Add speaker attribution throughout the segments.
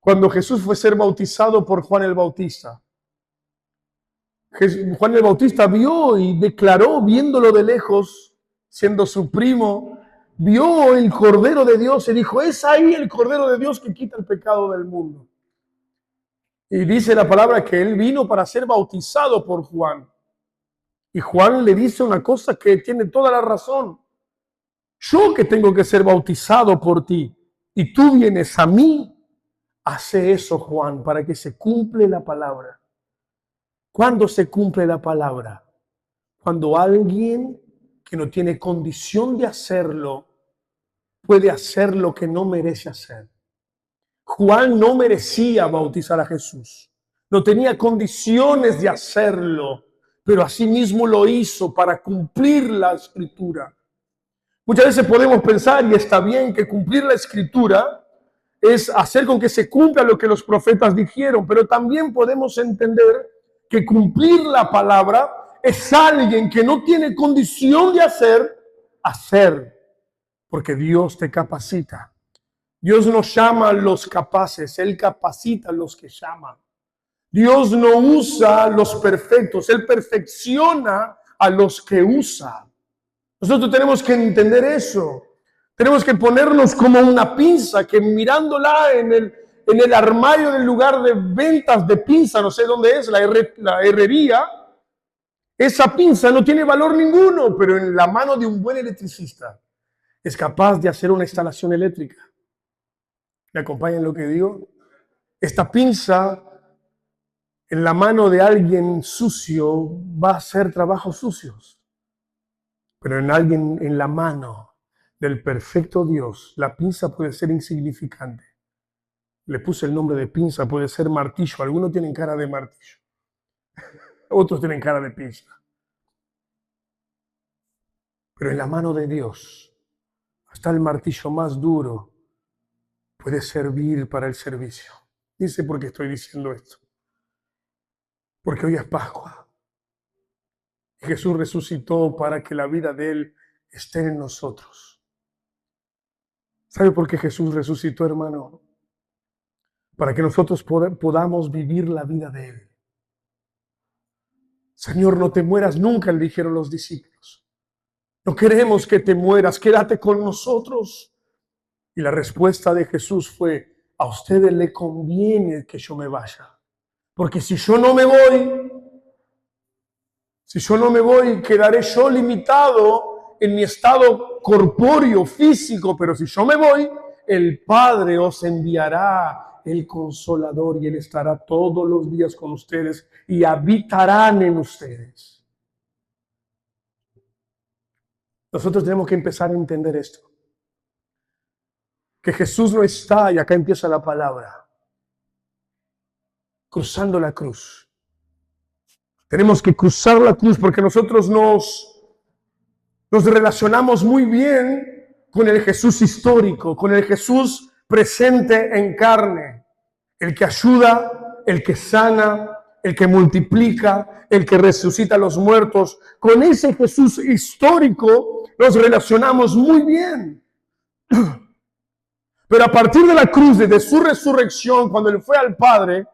Speaker 1: cuando Jesús fue a ser bautizado por Juan el Bautista. Juan el Bautista vio y declaró, viéndolo de lejos, siendo su primo, vio el Cordero de Dios y dijo, es ahí el Cordero de Dios que quita el pecado del mundo. Y dice la palabra que él vino para ser bautizado por Juan. Y Juan le dice una cosa que tiene toda la razón. Yo que tengo que ser bautizado por ti y tú vienes a mí. Hace eso, Juan, para que se cumple la palabra. ¿Cuándo se cumple la palabra? Cuando alguien que no tiene condición de hacerlo, puede hacer lo que no merece hacer. Juan no merecía bautizar a Jesús. No tenía condiciones de hacerlo, pero asimismo lo hizo para cumplir la Escritura. Muchas veces podemos pensar, y está bien, que cumplir la Escritura es hacer con que se cumpla lo que los profetas dijeron, pero también podemos entender que cumplir la palabra es alguien que no tiene condición de hacer, porque Dios te capacita. Dios no llama a los capaces, Él capacita a los que llaman. Dios no usa a los perfectos, Él perfecciona a los que usa. Nosotros tenemos que entender eso. Tenemos que ponernos como una pinza que mirándola en el armario del lugar de ventas de pinza, no sé dónde es, la herrería, esa pinza no tiene valor ninguno, pero en la mano de un buen electricista es capaz de hacer una instalación eléctrica. ¿Me acompañan lo que digo? Esta pinza en la mano de alguien sucio va a hacer trabajos sucios, pero en la mano del perfecto Dios, la pinza puede ser insignificante. Le puse el nombre de pinza, puede ser martillo. Algunos tienen cara de martillo, otros tienen cara de pinza. Pero en la mano de Dios, hasta el martillo más duro puede servir para el servicio. Dice por qué estoy diciendo esto. Porque hoy es Pascua. Y Jesús resucitó para que la vida de Él esté en nosotros. ¿Sabe por qué Jesús resucitó, hermano? Para que nosotros podamos vivir la vida de Él. Señor, no te mueras nunca, le dijeron los discípulos. No queremos que te mueras, quédate con nosotros. Y la respuesta de Jesús fue, a ustedes le conviene que yo me vaya. Porque si yo no me voy, quedaré yo limitado en mi estado corpóreo, físico, pero si yo me voy, el Padre os enviará el Consolador y Él estará todos los días con ustedes y habitarán en ustedes. Nosotros tenemos que empezar a entender esto. Que Jesús no está, y acá empieza la palabra, cruzando la cruz. Tenemos que cruzar la cruz porque nosotros nos relacionamos muy bien con el Jesús histórico, con el Jesús presente en carne, el que ayuda, el que sana, el que multiplica, el que resucita a los muertos. Con ese Jesús histórico nos relacionamos muy bien. Pero a partir de la cruz, desde su resurrección, cuando Él fue al Padre,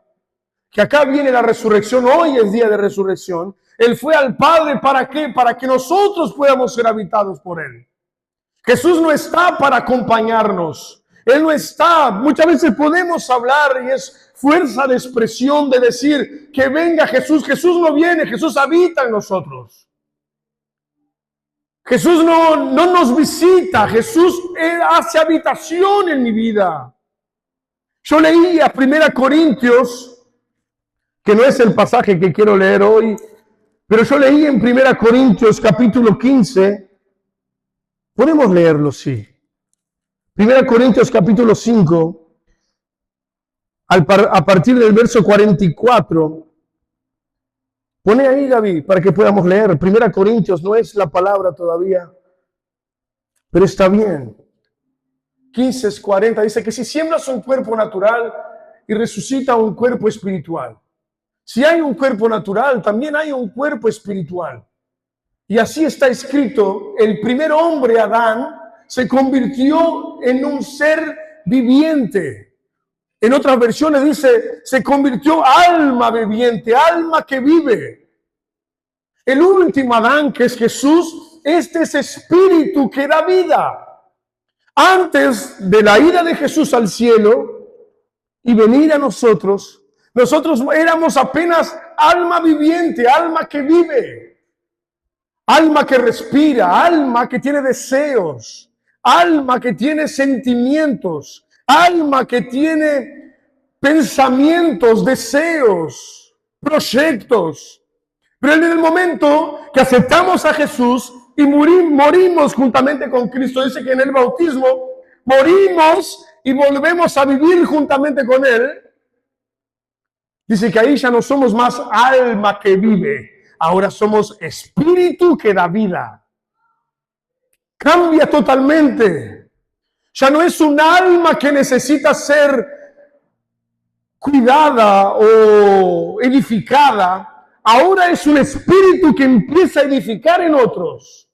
Speaker 1: que acá viene la resurrección, hoy es día de resurrección, Él fue al Padre, ¿para qué? Para que nosotros podamos ser habitados por Él. Jesús no está para acompañarnos. Él no está. Muchas veces podemos hablar y es fuerza de expresión de decir que venga Jesús. Jesús no viene, Jesús habita en nosotros. Jesús no nos visita, Jesús hace habitación en mi vida. Yo leía 1 Corintios, que no es el pasaje que quiero leer hoy, pero yo leí en 1 Corintios capítulo 15, podemos leerlo, sí. 1 Corintios capítulo 5, a partir del verso 44. Pone ahí, Gaby, para que podamos leer. 1 Corintios no es la palabra todavía, pero está bien. 15:40 dice que si siembras un cuerpo natural y resucita un cuerpo espiritual. Si hay un cuerpo natural, también hay un cuerpo espiritual. Y así está escrito, el primer hombre, Adán, se convirtió en un ser viviente. En otras versiones dice, se convirtió alma viviente, alma que vive. El último Adán, que es Jesús, este es espíritu que da vida. Antes de la ida de Jesús al cielo y venir a nosotros, nosotros éramos apenas alma viviente, alma que vive, alma que respira, alma que tiene deseos, alma que tiene sentimientos, alma que tiene pensamientos, deseos, proyectos. Pero en el momento que aceptamos a Jesús y morimos juntamente con Cristo, dice que en el bautismo morimos y volvemos a vivir juntamente con Él. Dice que ahí ya no somos más alma que vive, ahora somos espíritu que da vida. Cambia totalmente. Ya no es un alma que necesita ser cuidada o edificada. Ahora es un espíritu que empieza a edificar en otros.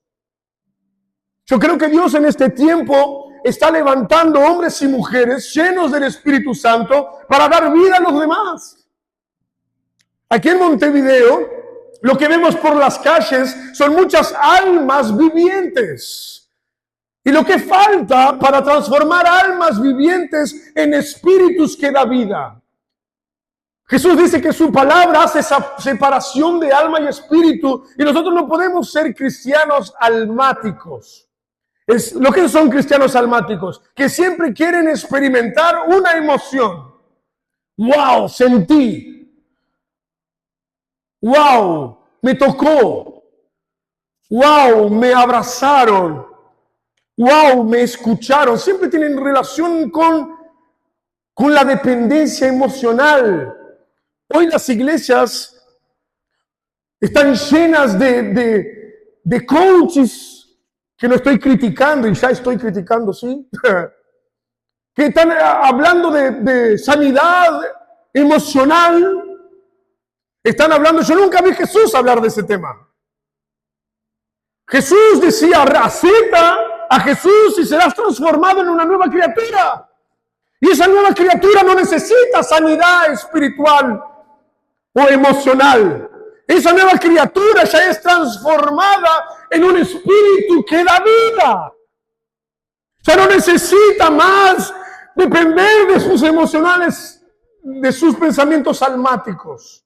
Speaker 1: Yo creo que Dios en este tiempo está levantando hombres y mujeres llenos del Espíritu Santo para dar vida a los demás. Aquí en Montevideo, lo que vemos por las calles son muchas almas vivientes. Y lo que falta para transformar almas vivientes en espíritus que da vida. Jesús dice que su palabra hace esa separación de alma y espíritu, y nosotros no podemos ser cristianos almáticos. Lo que son cristianos almáticos, que siempre quieren experimentar una emoción. ¡Wow! Sentí. ¡Wow! Me tocó. ¡Wow! Me abrazaron. ¡Wow! Me escucharon. Siempre tienen relación con la dependencia emocional. Hoy las iglesias están llenas de coaches, que no estoy criticando, y ya estoy criticando, ¿sí? Que están hablando de sanidad emocional. Están hablando, yo nunca vi a Jesús hablar de ese tema. Jesús decía, acepta a Jesús y serás transformado en una nueva criatura. Y esa nueva criatura no necesita sanidad espiritual o emocional. Esa nueva criatura ya es transformada en un espíritu que da vida. Ya no necesita más depender de sus emocionales, de sus pensamientos almáticos.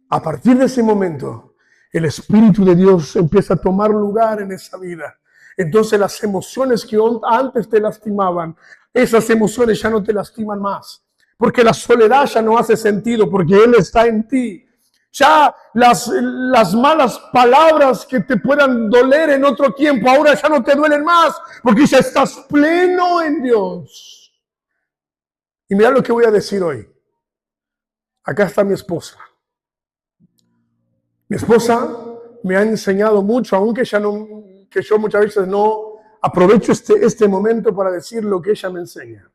Speaker 1: A partir de ese momento, el Espíritu de Dios empieza a tomar lugar en esa vida. Entonces las emociones que antes te lastimaban, esas emociones ya no te lastiman más. Porque la soledad ya no hace sentido, porque Él está en ti. Ya las malas palabras que te puedan doler en otro tiempo, ahora ya no te duelen más, porque ya estás pleno en Dios. Y mira lo que voy a decir hoy. Acá está mi esposa. Mi esposa me ha enseñado mucho, aunque yo muchas veces no aprovecho este momento para decir lo que ella me enseña.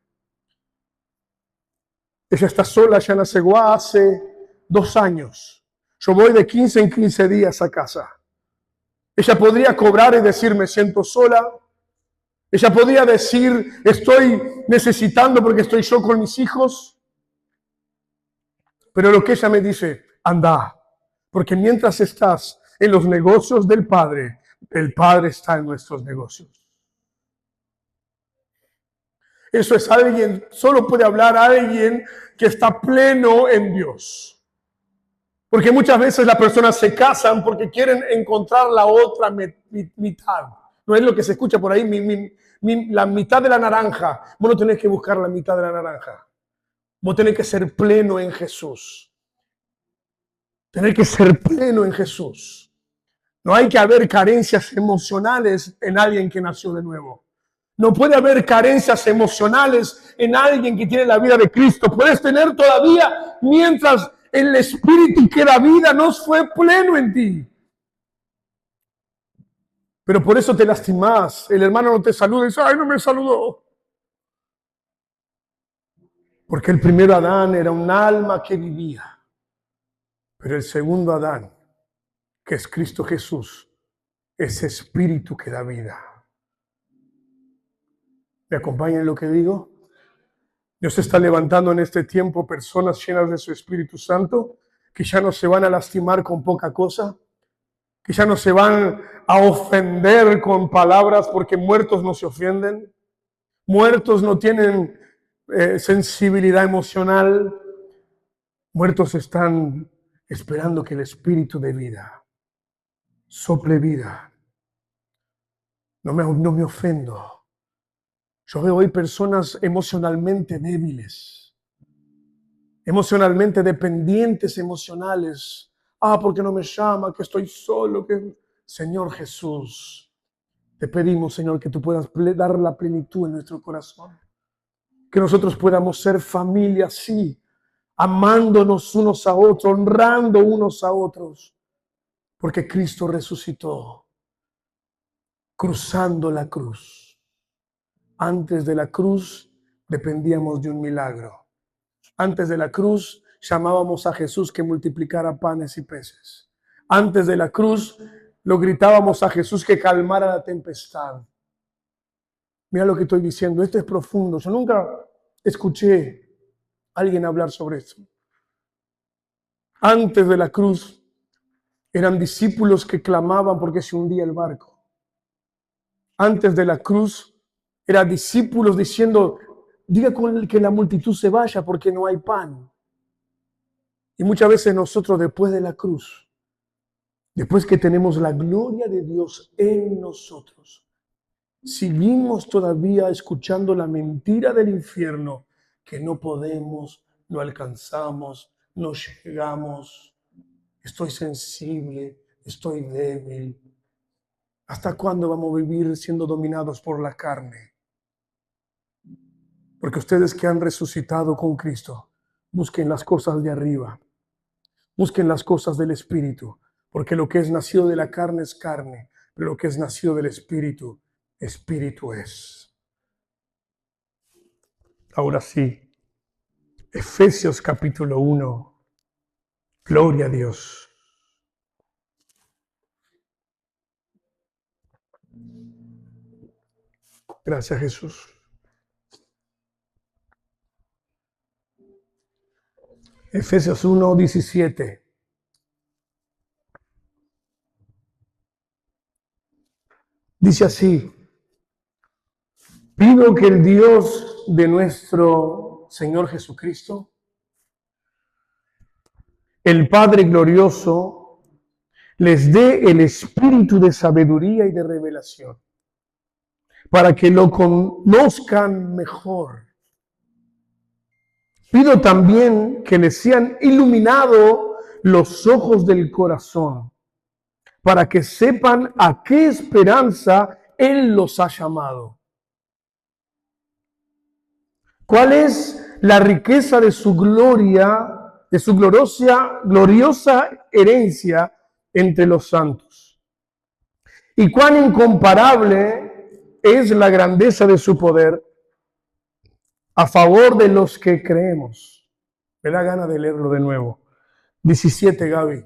Speaker 1: Ella está sola ya en Aceguá hace 2 años. Yo voy de 15 en 15 días a casa. Ella podría cobrar y decir, me siento sola. Ella podría decir, estoy necesitando porque estoy yo con mis hijos. Pero lo que ella me dice, anda, porque mientras estás en los negocios del Padre, el Padre está en nuestros negocios. Eso es alguien, solo puede hablar alguien que está pleno en Dios. Porque muchas veces las personas se casan porque quieren encontrar la otra mitad. No es lo que se escucha por ahí, la mitad de la naranja. Vos no tenés que buscar la mitad de la naranja. Vos tenés que ser pleno en Jesús. Tenés que ser pleno en Jesús. No hay que haber carencias emocionales en alguien que nació de nuevo. No puede haber carencias emocionales en alguien que tiene la vida de Cristo. Puedes tener todavía mientras el Espíritu que da vida no fue pleno en ti. Pero por eso te lastimas. El hermano no te saluda y dice, ay, no me saludó. Porque el primer Adán era un alma que vivía. Pero el segundo Adán, que es Cristo Jesús, es espíritu que da vida. ¿Me acompañan en lo que digo? Dios está levantando en este tiempo personas llenas de su Espíritu Santo, que ya no se van a lastimar con poca cosa, que ya no se van a ofender con palabras, porque muertos no se ofenden, muertos no tienen sensibilidad emocional, muertos están esperando que el Espíritu de vida sople vida. No me ofendo. Yo veo hoy personas emocionalmente débiles, emocionalmente dependientes emocionales. Porque no me llama, que estoy solo, que... Señor Jesús, te pedimos, Señor, que tú puedas dar la plenitud en nuestro corazón. Que nosotros podamos ser familia, sí, amándonos unos a otros, honrando unos a otros. Porque Cristo resucitó, cruzando la cruz. Antes de la cruz dependíamos de un milagro. Antes de la cruz llamábamos a Jesús que multiplicara panes y peces. Antes de la cruz lo gritábamos a Jesús que calmara la tempestad. Mira lo que estoy diciendo, esto es profundo. Yo nunca escuché a alguien hablar sobre esto. Antes de la cruz eran discípulos que clamaban porque se hundía el barco. Antes de la cruz eran discípulos diciendo, diga que la multitud se vaya porque no hay pan. Y muchas veces nosotros después de la cruz, después que tenemos la gloria de Dios en nosotros, seguimos todavía escuchando la mentira del infierno, que no podemos, no alcanzamos, no llegamos, estoy sensible, estoy débil. ¿Hasta cuándo vamos a vivir siendo dominados por la carne? Porque ustedes que han resucitado con Cristo, busquen las cosas de arriba, busquen las cosas del Espíritu, porque lo que es nacido de la carne es carne, pero lo que es nacido del Espíritu, Espíritu es. Ahora sí, Efesios capítulo 1, gloria a Dios. Gracias, Jesús. Efesios 1, 17. Dice así: pido que el Dios de nuestro Señor Jesucristo, el Padre glorioso, les dé el espíritu de sabiduría y de revelación, para que lo conozcan mejor. Pido también que les sean iluminados los ojos del corazón, para que sepan a qué esperanza Él los ha llamado. ¿Cuál es la riqueza de su gloria, de su gloriosa herencia entre los santos? ¿Y cuán incomparable es la grandeza de su poder a favor de los que creemos? Me da gana de leerlo de nuevo. 17, Gaby.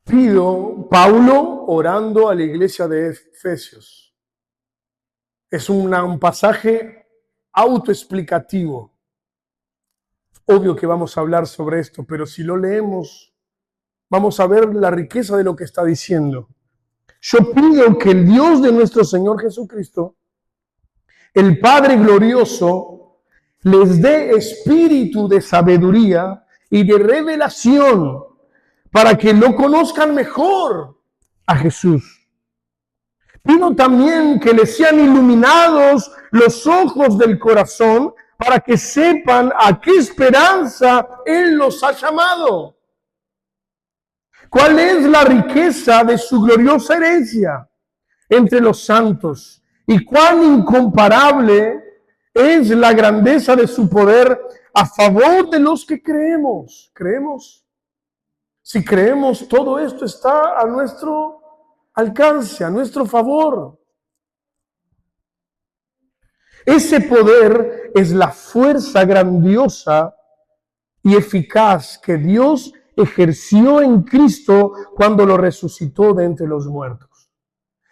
Speaker 1: Pido, Paulo orando a la iglesia de Efesios. Es un pasaje autoexplicativo. Obvio que vamos a hablar sobre esto, pero si lo leemos, vamos a ver la riqueza de lo que está diciendo. Yo pido que el Dios de nuestro Señor Jesucristo, el Padre glorioso, les dé espíritu de sabiduría y de revelación para que lo conozcan mejor a Jesús. Pido también que les sean iluminados los ojos del corazón para que sepan a qué esperanza Él los ha llamado. ¿Cuál es la riqueza de su gloriosa herencia entre los santos? ¿Y cuán incomparable es la grandeza de su poder a favor de los que creemos? ¿Creemos? Si creemos, todo esto está a nuestro alcance, a nuestro favor. Ese poder es la fuerza grandiosa y eficaz que Dios ejerció en Cristo cuando lo resucitó de entre los muertos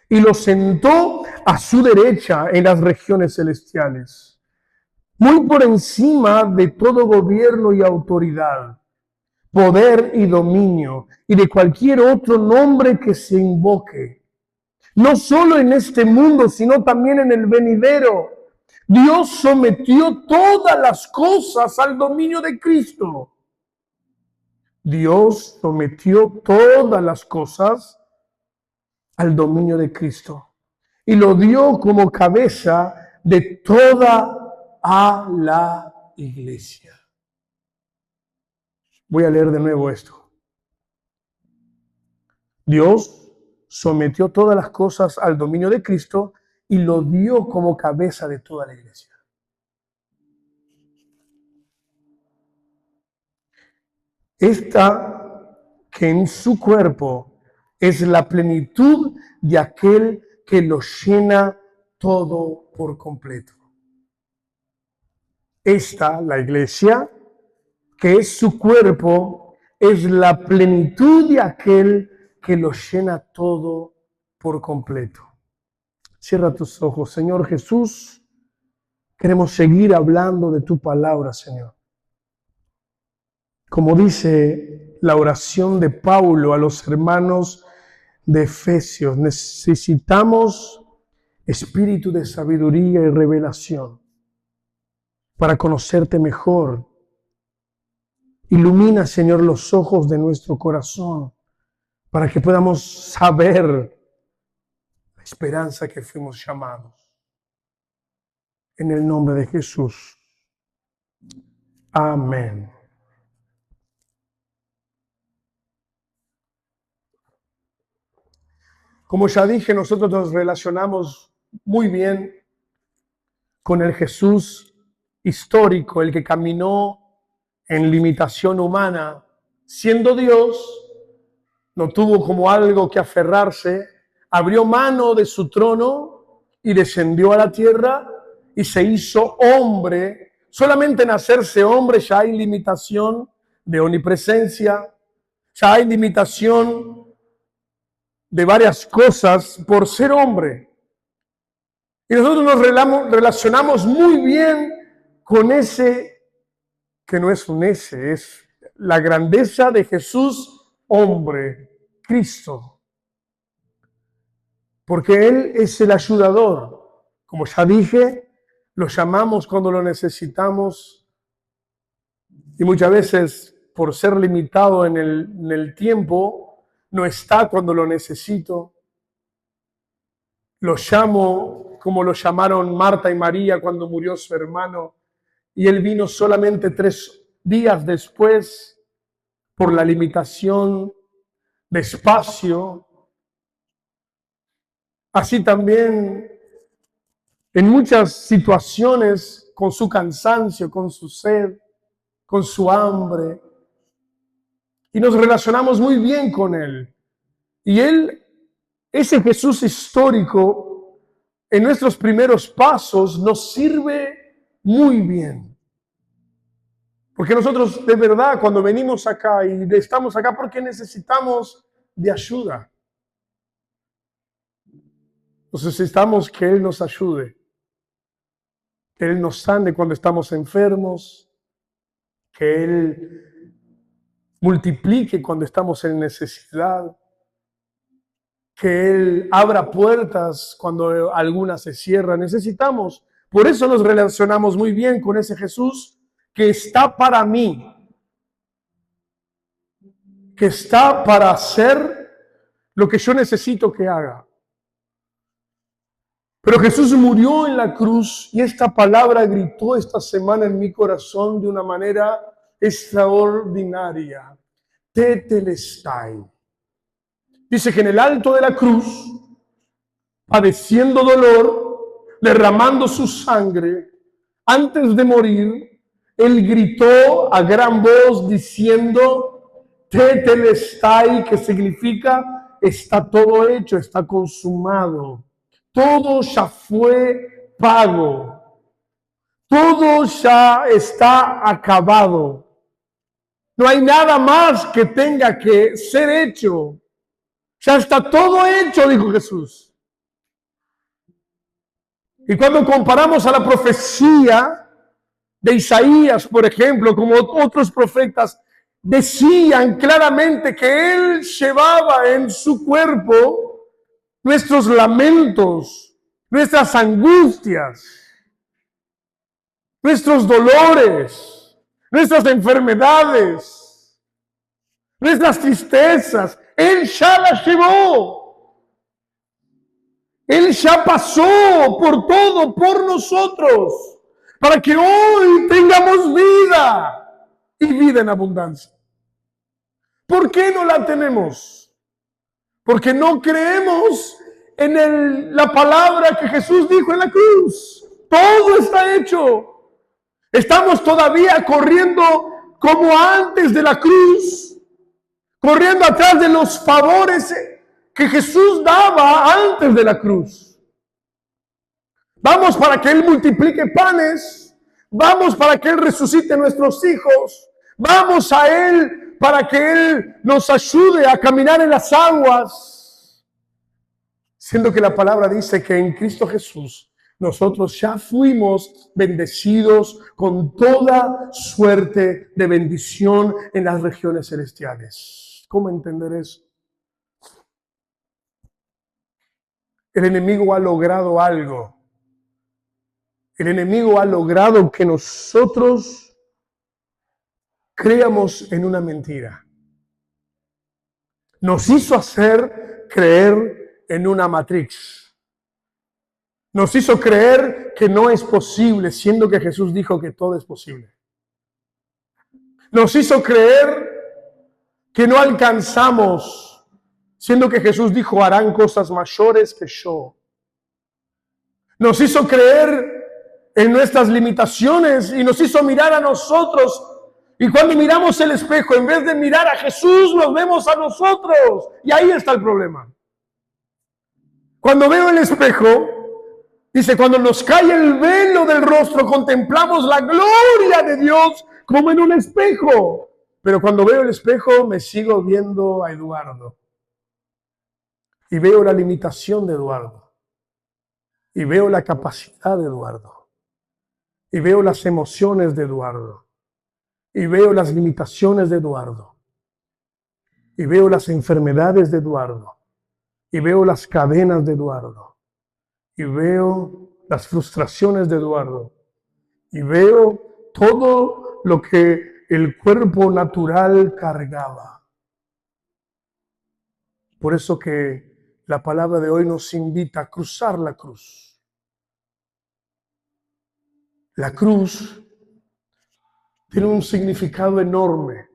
Speaker 1: y lo sentó a su derecha en las regiones celestiales. muy por encima de todo gobierno y autoridad, poder y dominio, y de cualquier otro nombre que se invoque, no solo en este mundo, sino también en el venidero. Dios sometió todas las cosas al dominio de Cristo. Dios sometió todas las cosas al dominio de Cristo y lo dio como cabeza de toda a la iglesia. Voy a leer de nuevo esto. Dios sometió todas las cosas al dominio de Cristo y lo dio como cabeza de toda la iglesia. Esta que en su cuerpo es la plenitud de aquel que lo llena todo por completo. Esta, la iglesia, que es su cuerpo, es la plenitud de aquel que lo llena todo por completo. Cierra tus ojos, Señor Jesús. Queremos seguir hablando de tu palabra, Señor. Como dice la oración de Pablo a los hermanos de Efesios, necesitamos espíritu de sabiduría y revelación para conocerte mejor. Ilumina, Señor, los ojos de nuestro corazón para que podamos saber la esperanza que fuimos llamados. En el nombre de Jesús. Amén. Como ya dije, nosotros nos relacionamos muy bien con el Jesús histórico, el que caminó en limitación humana, siendo Dios, no tuvo como algo que aferrarse, abrió mano de su trono y descendió a la tierra y se hizo hombre. Solamente en hacerse hombre ya hay limitación de omnipresencia, ya hay limitación de varias cosas por ser hombre. Y nosotros nos relacionamos muy bien con ese, que no es un ese, es la grandeza de Jesús, hombre, Cristo. Porque Él es el ayudador. Como ya dije, lo llamamos cuando lo necesitamos. Y muchas veces, por ser limitado en el tiempo, no está cuando lo necesito. Lo llamo como lo llamaron Marta y María cuando murió su hermano. Y Él vino solamente 3 días después por la limitación de espacio. Así también en muchas situaciones, con su cansancio, con su sed, con su hambre. Y nos relacionamos muy bien con Él. Y Él, ese Jesús histórico, en nuestros primeros pasos nos sirve muy bien. Porque nosotros de verdad cuando venimos acá y estamos acá porque necesitamos de ayuda. Necesitamos que Él nos ayude. Que Él nos sane cuando estamos enfermos. Que Él multiplique cuando estamos en necesidad. Que Él abra puertas cuando algunas se cierran. Necesitamos. Por eso nos relacionamos muy bien con ese Jesús que está para mí. Que está para hacer lo que yo necesito que haga. Pero Jesús murió en la cruz y esta palabra gritó esta semana en mi corazón de una manera extraordinaria. Tetelestai. Dice que en el alto de la cruz, padeciendo dolor, derramando su sangre, antes de morir, Él gritó a gran voz diciendo, Tetelestai, que significa, está todo hecho, está consumado. Todo ya fue pago. Todo ya está acabado. No hay nada más que tenga que ser hecho. Ya está todo hecho, dijo Jesús. Y cuando comparamos a la profecía de Isaías, por ejemplo, como otros profetas, decían claramente que Él llevaba en su cuerpo nuestros lamentos, nuestras angustias, nuestros dolores, nuestras enfermedades, nuestras tristezas. Él ya las llevó. Él ya pasó por todo, por nosotros, para que hoy tengamos vida y vida en abundancia. ¿Por qué no la tenemos? Porque no creemos en la palabra que Jesús dijo en la cruz. Todo está hecho. Estamos todavía corriendo como antes de la cruz, corriendo atrás de los favores que Jesús daba antes de la cruz. Vamos para que Él multiplique panes, vamos para que Él resucite nuestros hijos, vamos a Él para que Él nos ayude a caminar en las aguas, siendo que la palabra dice que en Cristo Jesús nosotros ya fuimos bendecidos con toda suerte de bendición en las regiones celestiales. ¿Cómo entender eso? El enemigo ha logrado algo. El enemigo ha logrado que nosotros creamos en una mentira. Nos hizo hacer creer en una matrix. Nos hizo creer que no es posible, siendo que Jesús dijo que todo es posible. Nos hizo creer que no alcanzamos, siendo que Jesús dijo, harán cosas mayores que yo. Nos hizo creer en nuestras limitaciones y nos hizo mirar a nosotros. Y cuando miramos el espejo, en vez de mirar a Jesús, nos vemos a nosotros. Y ahí está el problema. Cuando veo el espejo, dice, cuando nos cae el velo del rostro, contemplamos la gloria de Dios como en un espejo. Pero cuando veo el espejo, me sigo viendo a Eduardo. Y veo la limitación de Eduardo. Y veo la capacidad de Eduardo. Y veo las emociones de Eduardo. Y veo las limitaciones de Eduardo. Y veo las enfermedades de Eduardo. Y veo las cadenas de Eduardo. Y veo las frustraciones de Eduardo. Y veo todo lo que el cuerpo natural cargaba. Por eso que la palabra de hoy nos invita a cruzar la cruz. La cruz tiene un significado enorme.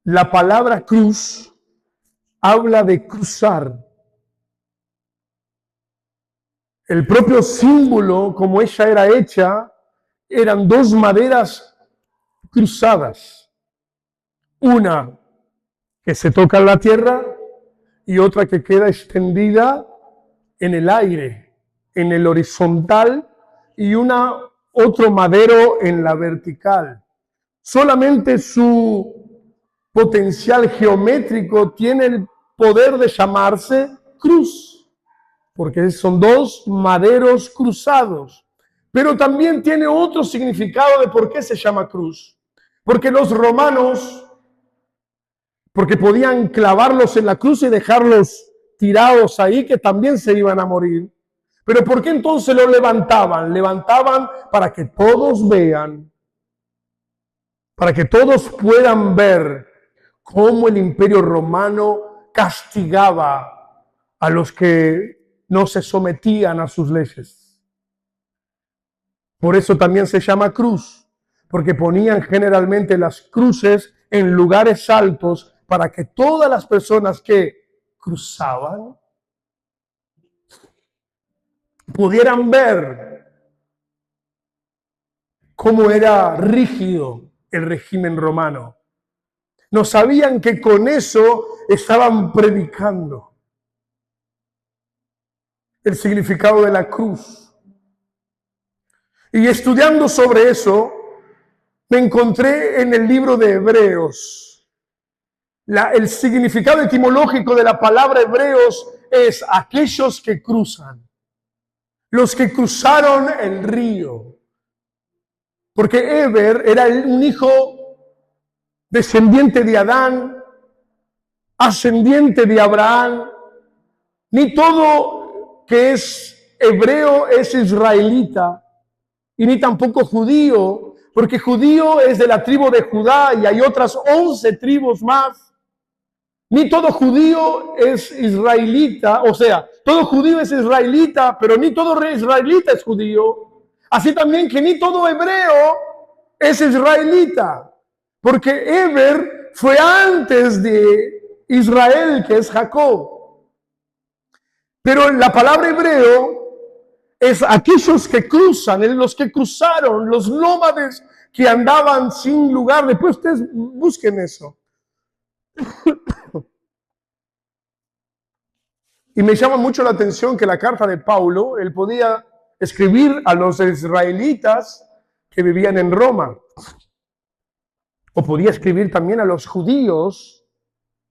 Speaker 1: La palabra cruz habla de cruzar. El propio símbolo, como ella era hecha, eran dos maderas cruzadas. Una que se toca en la tierra y otra que queda extendida en el aire, en el horizontal, y otro madero en la vertical. Solamente su potencial geométrico tiene el poder de llamarse cruz, porque son dos maderos cruzados. Pero también tiene otro significado de por qué se llama cruz. Porque los romanos, porque podían clavarlos en la cruz y dejarlos tirados ahí, que también se iban a morir. Pero ¿por qué entonces lo levantaban? Levantaban para que todos vean, para que todos puedan ver cómo el Imperio Romano castigaba a los que no se sometían a sus leyes. Por eso también se llama cruz, porque ponían generalmente las cruces en lugares altos para que todas las personas que cruzaban pudieran ver cómo era rígido el régimen romano. No sabían que con eso estaban predicando el significado de la cruz. Y estudiando sobre eso, me encontré en el libro de Hebreos. El significado etimológico de la palabra Hebreos es aquellos que cruzan. los que cruzaron el río. Porque Eber era un hijo descendiente de Adán, ascendiente de Abraham. Ni todo que es hebreo es israelita, y ni tampoco judío, porque judío es de la tribu de Judá y hay otras 11 tribus más. Ni todo judío es israelita, o sea, todo judío es israelita, pero ni todo israelita es judío. Así también que ni todo hebreo es israelita, porque Eber fue antes de Israel, que es Jacob. Pero la palabra hebreo es aquellos que cruzan, los que cruzaron, los nómades que andaban sin lugar. Después ustedes busquen eso. Y me llama mucho la atención que la carta de Pablo, él podía escribir a los israelitas que vivían en Roma. O podía escribir también a los judíos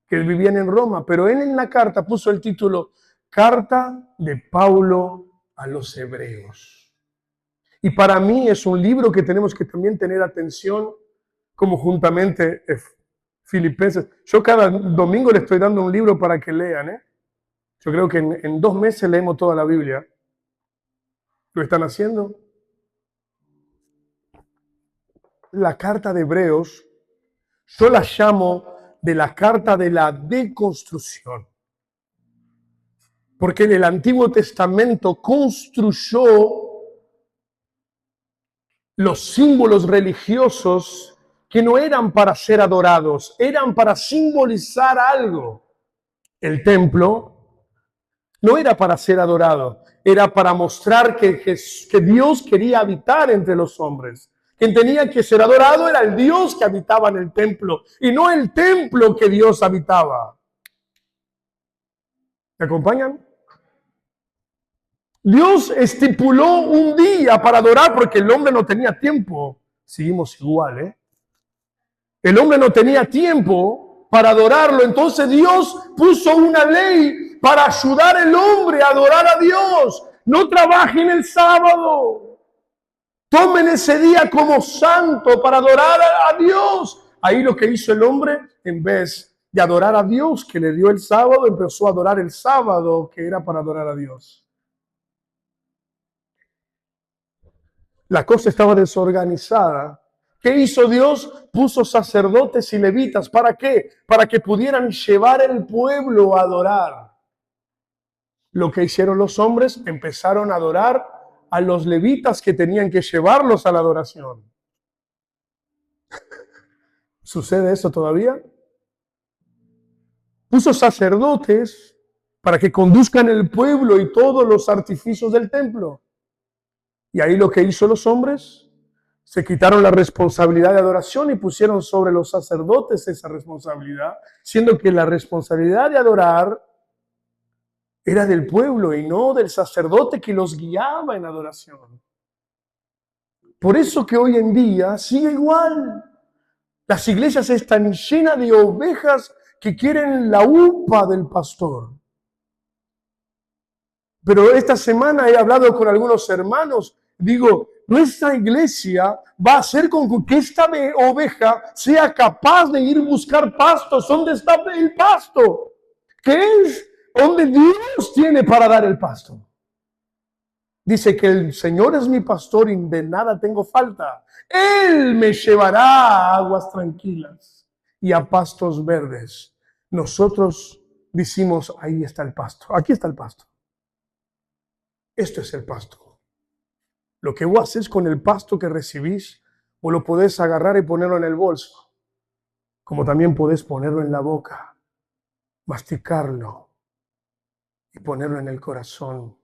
Speaker 1: que vivían en Roma. Pero él en la carta puso el título Carta de Pablo a los Hebreos. Y para mí es un libro que tenemos que también tener atención, como juntamente Filipenses. Yo cada domingo le estoy dando un libro para que lean. Yo creo que en 2 meses leemos toda la Biblia. ¿Lo están haciendo? La carta de Hebreos, yo la llamo de la carta de la deconstrucción. Porque en el Antiguo Testamento construyó los símbolos religiosos que no eran para ser adorados, eran para simbolizar algo. El templo no era para ser adorado, era para mostrar que Dios quería habitar entre los hombres. Quien tenía que ser adorado era el Dios que habitaba en el templo y no el templo que Dios habitaba. ¿Me acompañan? Dios estipuló un día para adorar porque el hombre no tenía tiempo. Seguimos igual, El hombre no tenía tiempo para adorarlo. Entonces Dios puso una ley para ayudar al hombre a adorar a Dios. No trabajen el sábado. Tomen ese día como santo para adorar a Dios. Ahí lo que hizo el hombre, en vez de adorar a Dios, que le dio el sábado, empezó a adorar el sábado, que era para adorar a Dios. La cosa estaba desorganizada. ¿Qué hizo Dios? Puso sacerdotes y levitas. ¿Para qué? Para que pudieran llevar el pueblo a adorar. Lo que hicieron los hombres, empezaron a adorar a los levitas que tenían que llevarlos a la adoración. ¿Sucede eso todavía? Puso sacerdotes para que conduzcan el pueblo y todos los artificios del templo. Y ahí lo que hizo los hombres, se quitaron la responsabilidad de adoración y pusieron sobre los sacerdotes esa responsabilidad, siendo que la responsabilidad de adorar era del pueblo y no del sacerdote que los guiaba en adoración. Por eso que hoy en día sigue igual. Las iglesias están llenas de ovejas que quieren la upa del pastor. Pero esta semana he hablado con algunos hermanos. Digo, nuestra iglesia va a hacer con que esta oveja sea capaz de ir a buscar pastos. ¿Dónde está el pasto? ¿Qué es? ¿Dónde Dios tiene para dar el pasto? Dice que el Señor es mi pastor y de nada tengo falta. Él me llevará a aguas tranquilas y a pastos verdes. Nosotros decimos, ahí está el pasto. Aquí está el pasto. Esto es el pasto. Lo que vos haces con el pasto que recibís, vos lo podés agarrar y ponerlo en el bolso, como también podés ponerlo en la boca, masticarlo y ponerlo en el corazón,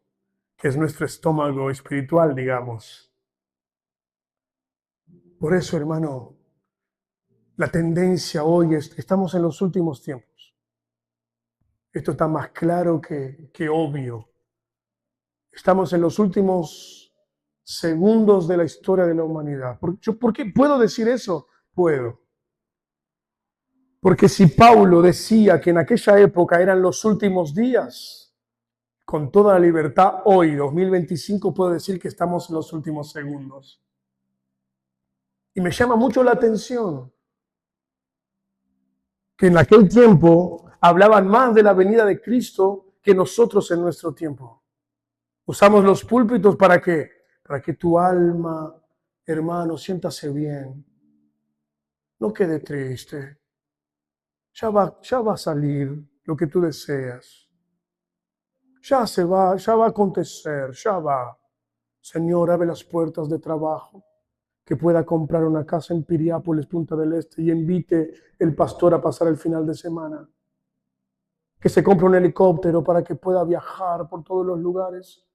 Speaker 1: que es nuestro estómago espiritual, digamos. Por eso, hermano, la tendencia hoy es, estamos en los últimos tiempos. Esto está más claro que obvio. Estamos en los últimos segundos de la historia de la humanidad. ¿Por qué puedo decir eso? Puedo. Porque si Pablo decía que en aquella época eran los últimos días, con toda la libertad, hoy, 2025, puedo decir que estamos en los últimos segundos. Y me llama mucho la atención que en aquel tiempo hablaban más de la venida de Cristo que nosotros en nuestro tiempo. Usamos los púlpitos ¿para qué? Para que tu alma, hermano, siéntase bien. No quede triste. Ya va a salir lo que tú deseas. Ya va a acontecer, ya va. Señor, abre las puertas de trabajo, que pueda comprar una casa en Piriápolis, Punta del Este, y invite el pastor a pasar el final de semana. Que se compre un helicóptero para que pueda viajar por todos los lugares.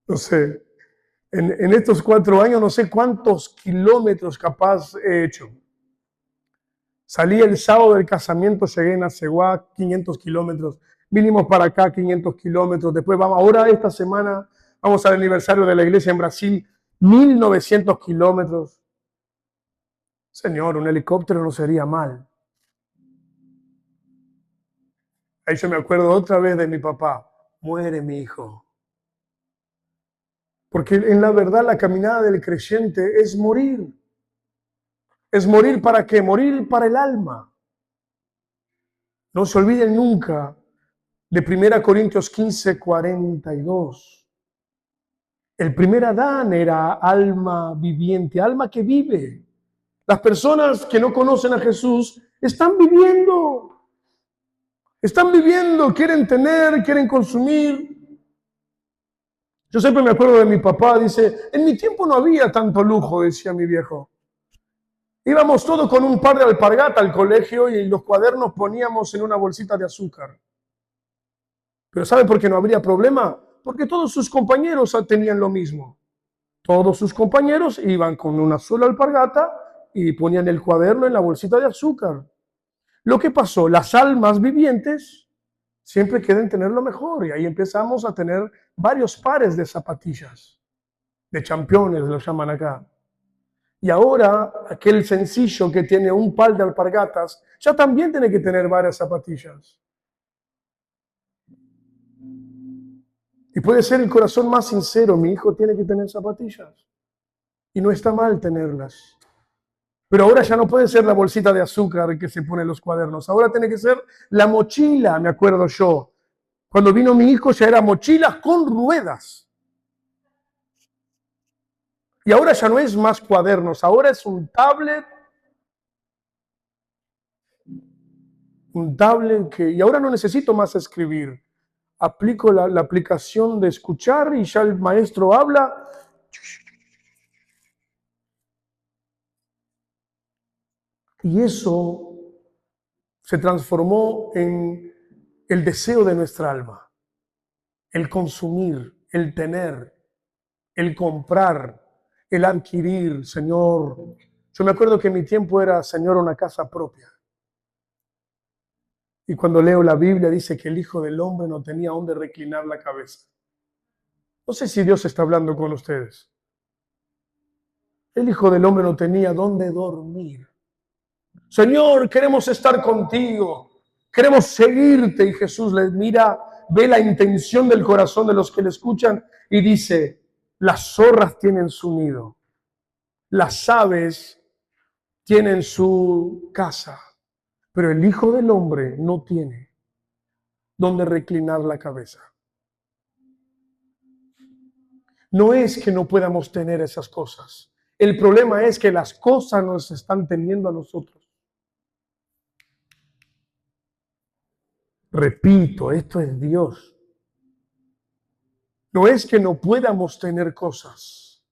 Speaker 1: No sé, en estos 4 años no sé cuántos kilómetros capaz he hecho. Salí el sábado del casamiento, llegué en Aceguá, 500 kilómetros. Vinimos para acá, 500 kilómetros. Después vamos, ahora esta semana, vamos al aniversario de la iglesia en Brasil, 1900 kilómetros. Señor, un helicóptero no sería mal. Ahí yo me acuerdo otra vez de mi papá. Muere mi hijo. Porque en la verdad la caminada del creyente es morir. ¿Es morir para qué? Morir para el alma. No se olviden nunca de 1 Corintios 15, 42. El primer Adán era alma viviente, alma que vive. Las personas que no conocen a Jesús están viviendo, quieren tener, quieren consumir. Yo siempre me acuerdo de mi papá, dice, en mi tiempo no había tanto lujo, decía mi viejo. Íbamos todos con un par de alpargata al colegio y los cuadernos poníamos en una bolsita de azúcar. Pero ¿sabe por qué no habría problema? Porque todos sus compañeros tenían lo mismo. Todos sus compañeros iban con una sola alpargata y ponían el cuaderno en la bolsita de azúcar. Lo que pasó, las almas vivientes siempre quieren tener lo mejor y ahí empezamos a tener varios pares de zapatillas, de championes, lo llaman acá. Y ahora aquel sencillo que tiene un par de alpargatas ya también tiene que tener varias zapatillas. Y puede ser el corazón más sincero, mi hijo tiene que tener zapatillas. Y no está mal tenerlas. Pero ahora ya no puede ser la bolsita de azúcar que se pone en los cuadernos. Ahora tiene que ser la mochila, me acuerdo yo. Cuando vino mi hijo ya era mochilas con ruedas. Y ahora ya no es más cuadernos, ahora es un tablet. Y ahora no necesito más escribir. Aplico la aplicación de escuchar y ya el maestro habla. Y eso se transformó en el deseo de nuestra alma. El consumir, el tener, el comprar, el adquirir, Señor. Yo me acuerdo que en mi tiempo era, Señor, una casa propia. Y cuando leo la Biblia dice que el Hijo del Hombre no tenía dónde reclinar la cabeza. No sé si Dios está hablando con ustedes. El Hijo del Hombre no tenía dónde dormir. Señor, queremos estar contigo. Queremos seguirte. Y Jesús les mira, ve la intención del corazón de los que le escuchan y dice, las zorras tienen su nido. Las aves tienen su casa. Pero el Hijo del Hombre no tiene dónde reclinar la cabeza. No es que no podamos tener esas cosas. El problema es que las cosas nos están teniendo a nosotros. Repito, esto es Dios. No es que no podamos tener cosas.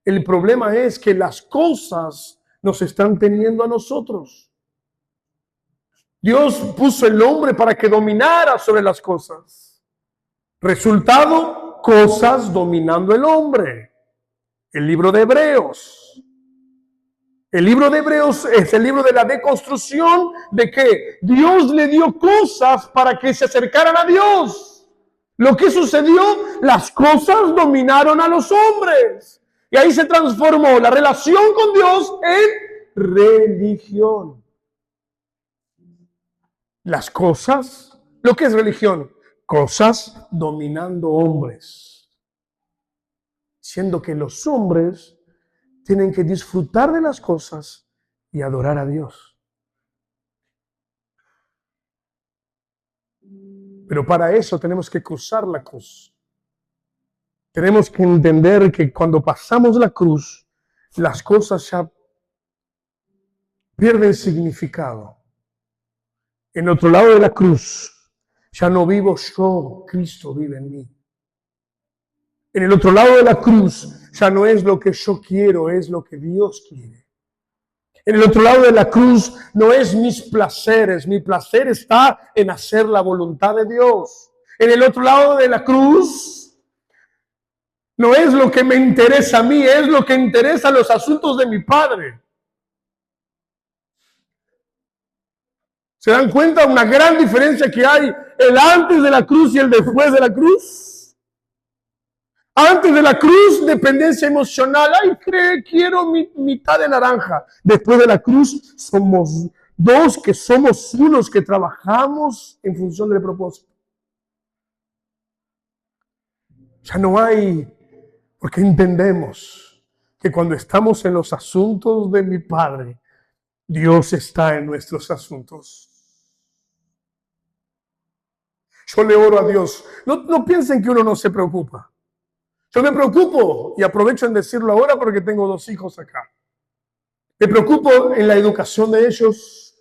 Speaker 1: El problema es que las cosas nos están teniendo a nosotros. Dios puso el hombre para que dominara sobre las cosas. Resultado, cosas dominando el hombre. El libro de Hebreos. El libro de Hebreos es el libro de la deconstrucción de que Dios le dio cosas para que se acercaran a Dios. Lo que sucedió, las cosas dominaron a los hombres. Y ahí se transformó la relación con Dios en religión. las cosas. ¿Lo que es religión? Cosas dominando hombres. Siendo que los hombres tienen que disfrutar de las cosas y adorar a Dios. Pero para eso tenemos que cruzar la cruz. Tenemos que entender que cuando pasamos la cruz, las cosas ya pierden significado. En otro lado de la cruz, ya no vivo yo, Cristo vive en mí. En el otro lado de la cruz, ya no es lo que yo quiero, es lo que Dios quiere. En el otro lado de la cruz no es mis placeres, mi placer está en hacer la voluntad de Dios. En el otro lado de la cruz no es lo que me interesa a mí, es lo que interesa a los asuntos de mi Padre. ¿Se dan cuenta una gran diferencia que hay el antes de la cruz y el después de la cruz? Antes de la cruz, dependencia emocional. Ay, quiero mi mitad de naranja. Después de la cruz, somos dos que somos unos que trabajamos en función del propósito. Ya no hay, porque entendemos que cuando estamos en los asuntos de mi Padre, Dios está en nuestros asuntos. Yo le oro a Dios. No piensen que uno no se preocupa. Yo me preocupo, y aprovecho en decirlo ahora porque tengo 2 hijos acá. Me preocupo en la educación de ellos,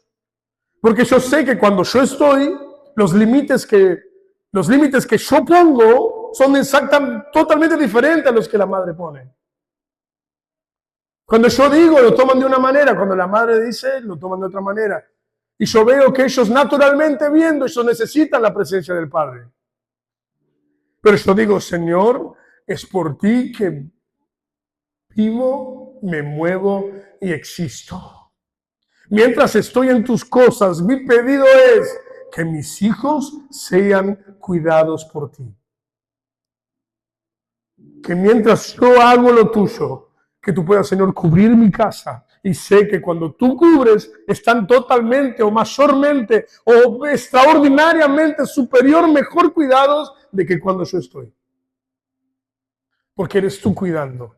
Speaker 1: porque yo sé que cuando yo estoy, los límites que yo pongo son totalmente diferentes a los que la madre pone. Cuando yo digo, lo toman de una manera, cuando la madre dice, lo toman de otra manera. Y yo veo que ellos naturalmente viendo, ellos necesitan la presencia del Padre. Pero yo digo, Señor, es por ti que vivo, me muevo y existo. Mientras estoy en tus cosas, mi pedido es que mis hijos sean cuidados por ti. Que mientras yo hago lo tuyo, que tú puedas, Señor, cubrir mi casa. Y sé que cuando tú cubres, están totalmente o mayormente o extraordinariamente superior, mejor cuidados de que cuando yo estoy. Porque eres tú cuidando.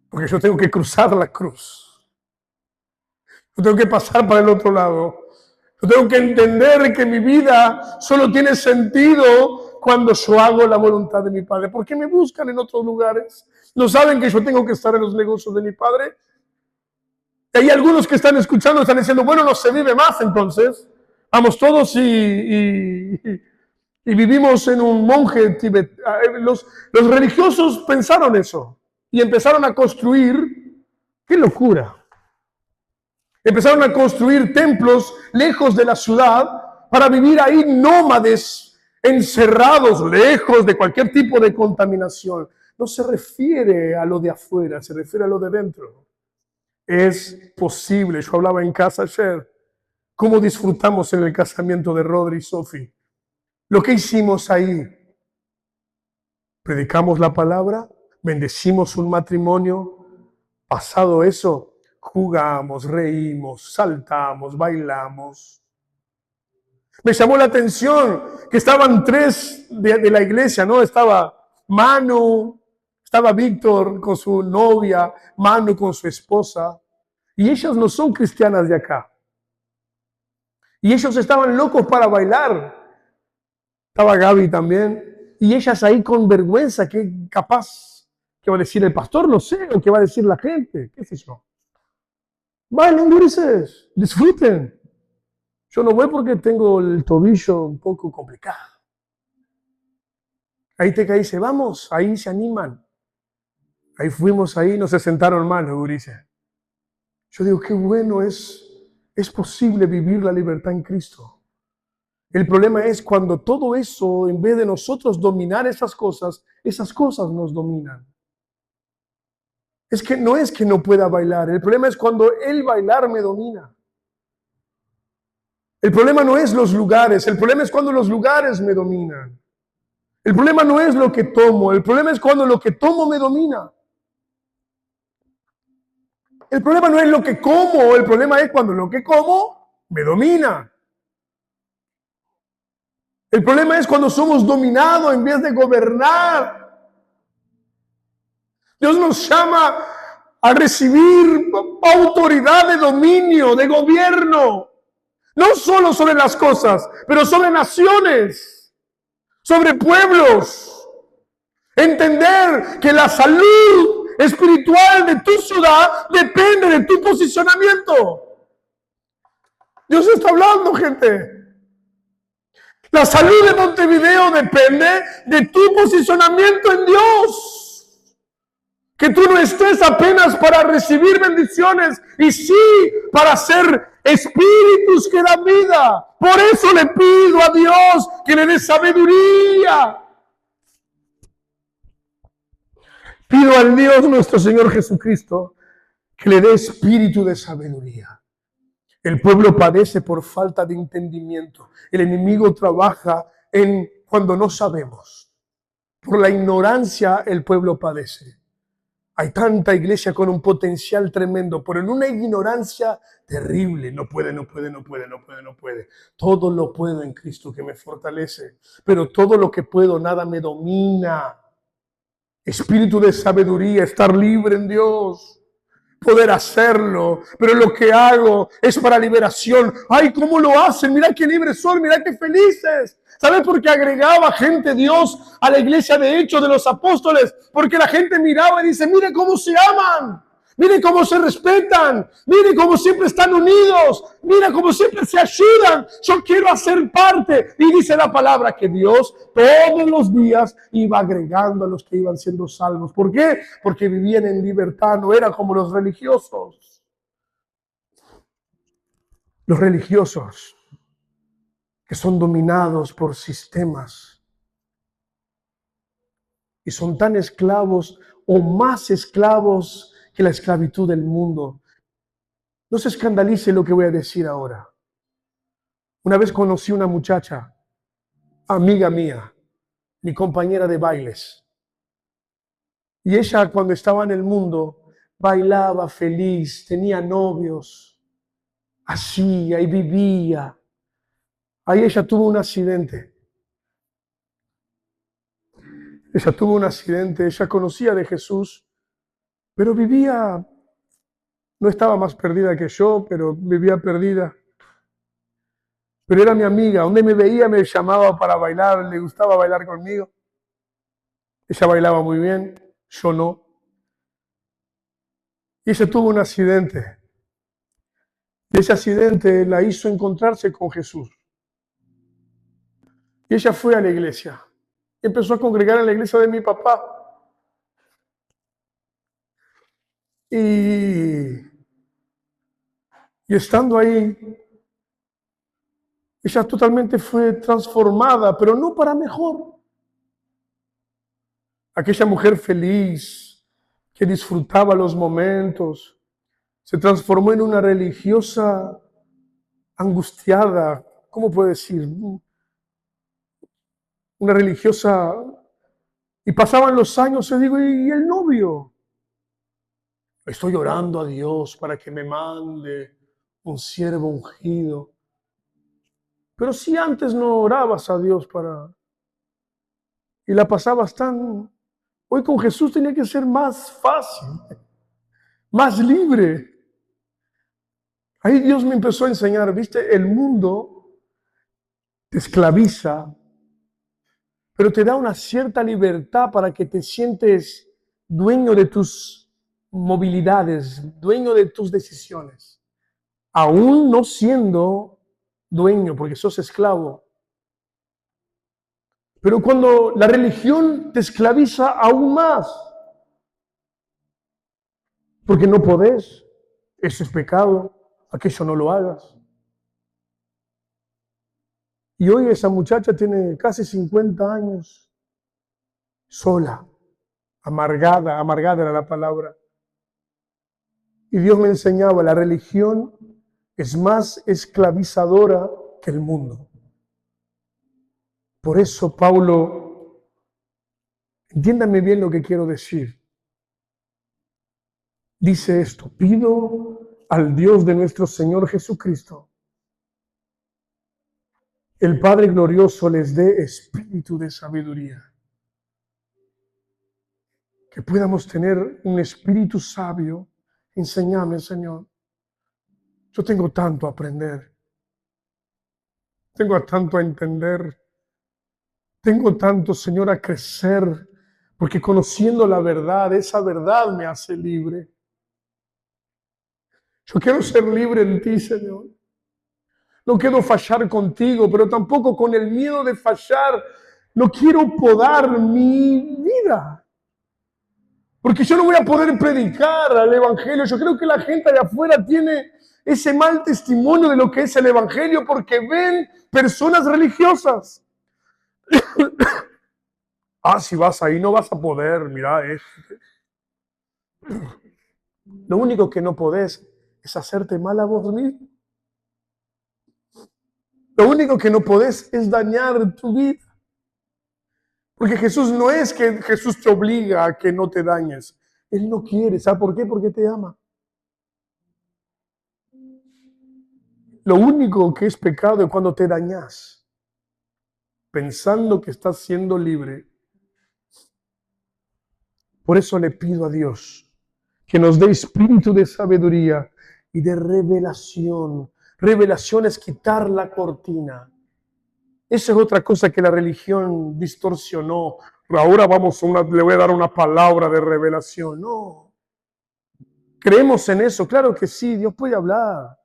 Speaker 1: Porque yo tengo que cruzar la cruz. Yo tengo que pasar para el otro lado. Yo tengo que entender que mi vida solo tiene sentido cuando yo hago la voluntad de mi Padre. ¿Por qué me buscan en otros lugares? ¿No saben que yo tengo que estar en los negocios de mi Padre? Y hay algunos que están escuchando, están diciendo, bueno, no se vive más entonces. Vamos todos y vivimos en un monje tibetano. Los religiosos pensaron eso y empezaron a construir. ¡Qué locura! Empezaron a construir templos lejos de la ciudad para vivir ahí nómades, encerrados, lejos de cualquier tipo de contaminación. No se refiere a lo de afuera, se refiere a lo de dentro. Es posible. Yo hablaba en casa ayer. ¿Cómo disfrutamos en el casamiento de Rodri y Sophie? Lo que hicimos ahí. Predicamos la palabra, bendecimos un matrimonio. Pasado eso, jugamos, reímos, saltamos, bailamos. Me llamó la atención que estaban 3 de la iglesia, ¿no? Estaba Manu, estaba Víctor con su novia, Manu con su esposa. Y ellas no son cristianas de acá. Y ellos estaban locos para bailar. Estaba Gaby también. Y ellas ahí con vergüenza, que capaz, ¿qué va a decir el pastor? No sé, o qué va a decir la gente, qué sé yo. Bailen, gurises, disfruten. Yo no voy porque tengo el tobillo un poco complicado. Ahí te dice, vamos, ahí se animan. Ahí fuimos ahí, no se sentaron mal los gurises. Yo digo, qué bueno es posible vivir la libertad en Cristo. El problema es cuando todo eso, en vez de nosotros dominar esas cosas nos dominan. Es que no pueda bailar. El problema es cuando el bailar me domina. El problema no es los lugares. El problema es cuando los lugares me dominan. El problema no es lo que tomo. El problema es cuando lo que tomo me domina. El problema no es lo que como. El problema es cuando lo que como me domina. El problema es cuando somos dominados en vez de gobernar. Dios nos llama a recibir autoridad de dominio, de gobierno. No solo sobre las cosas, pero sobre naciones, sobre pueblos. Entender que la salud espiritual de tu ciudad depende de tu posicionamiento. Dios está hablando, gente. La salud de Montevideo depende de tu posicionamiento en Dios. Que tú no estés apenas para recibir bendiciones, y sí para ser espíritus que dan vida. Por eso le pido a Dios que le dé sabiduría. Pido al Dios nuestro Señor Jesucristo que le dé espíritu de sabiduría. El pueblo padece por falta de entendimiento. El enemigo trabaja cuando no sabemos. Por la ignorancia el pueblo padece. Hay tanta iglesia con un potencial tremendo, pero en una ignorancia terrible. No puede. Todo lo puedo en Cristo que me fortalece. Pero todo lo que puedo, nada me domina. Espíritu de sabiduría, estar libre en Dios. Poder hacerlo, pero lo que hago es para liberación. Ay, ¿cómo lo hacen? Mira qué libres son, mira qué felices. ¿Sabes por qué agregaba gente Dios a la iglesia de Hechos de los Apóstoles? Porque la gente miraba y dice, mire cómo se aman, mire cómo se respetan, mire cómo siempre están unidos, mira cómo siempre se ayudan. Yo quiero hacer parte. Y dice la palabra que Dios todos los días iba agregando a los que iban siendo salvos. ¿Por qué? Porque vivían en libertad, no era como los religiosos. Los religiosos que son dominados por sistemas y son tan esclavos o más esclavos que la esclavitud del mundo. No se escandalice lo que voy a decir ahora. Una vez conocí una muchacha, amiga mía, mi compañera de bailes. Y ella, cuando estaba en el mundo, bailaba feliz, tenía novios, hacía y vivía. Ahí ella tuvo un accidente. Ella conocía de Jesús, pero vivía, no estaba más perdida que yo, pero vivía perdida. Pero era mi amiga, donde me veía me llamaba para bailar, le gustaba bailar conmigo. Ella bailaba muy bien, yo no. Y ella tuvo un accidente. Y ese accidente la hizo encontrarse con Jesús. Y ella fue a la iglesia. Empezó a congregar en la iglesia de mi papá. Y estando ahí, ella totalmente fue transformada, pero no para mejor. Aquella mujer feliz, que disfrutaba los momentos, se transformó en una religiosa angustiada, ¿cómo puedo decir? Una religiosa, y pasaban los años, y digo, ¿y el novio? Estoy orando a Dios para que me mande un siervo ungido. Pero si antes no orabas a Dios y la pasabas tan... Hoy con Jesús tenía que ser más fácil, más libre. Ahí Dios me empezó a enseñar, ¿viste? El mundo te esclaviza, pero te da una cierta libertad para que te sientes dueño de tus movilidades, dueño de tus decisiones. Aún no siendo dueño, porque sos esclavo. Pero cuando la religión te esclaviza aún más, porque no podés, eso es pecado, aquello no lo hagas. Y hoy esa muchacha tiene casi 50 años, sola, amargada era la palabra. Y Dios me enseñaba, la religión es más esclavizadora que el mundo. Por eso Pablo, entiéndanme bien lo que quiero decir. Dice esto, pido al Dios de nuestro Señor Jesucristo el Padre glorioso les dé espíritu de sabiduría. Que podamos tener un espíritu sabio. Enséñame, Señor. Yo tengo tanto a aprender. Tengo tanto a entender. Tengo tanto, Señor, a crecer. Porque conociendo la verdad, esa verdad me hace libre. Yo quiero ser libre en ti, Señor. No quiero fallar contigo, pero tampoco con el miedo de fallar. No quiero podar mi vida. Porque yo no voy a poder predicar al Evangelio. Yo creo que la gente allá afuera tiene ese mal testimonio de lo que es el Evangelio porque ven personas religiosas. Si vas ahí no vas a poder, mira. Lo único que no podés es hacerte mal a vos mismo. Lo único que no podés es dañar tu vida. Porque Jesús no es que Jesús te obliga a que no te dañes. Él no quiere. ¿Sabe por qué? Porque te ama. Lo único que es pecado es cuando te dañas, pensando que estás siendo libre. Por eso le pido a Dios que nos dé espíritu de sabiduría y de revelación. Revelación es quitar la cortina. Esa es otra cosa que la religión distorsionó. Ahora le voy a dar una palabra de revelación. No. ¿Creemos en eso? Claro que sí, Dios puede hablar.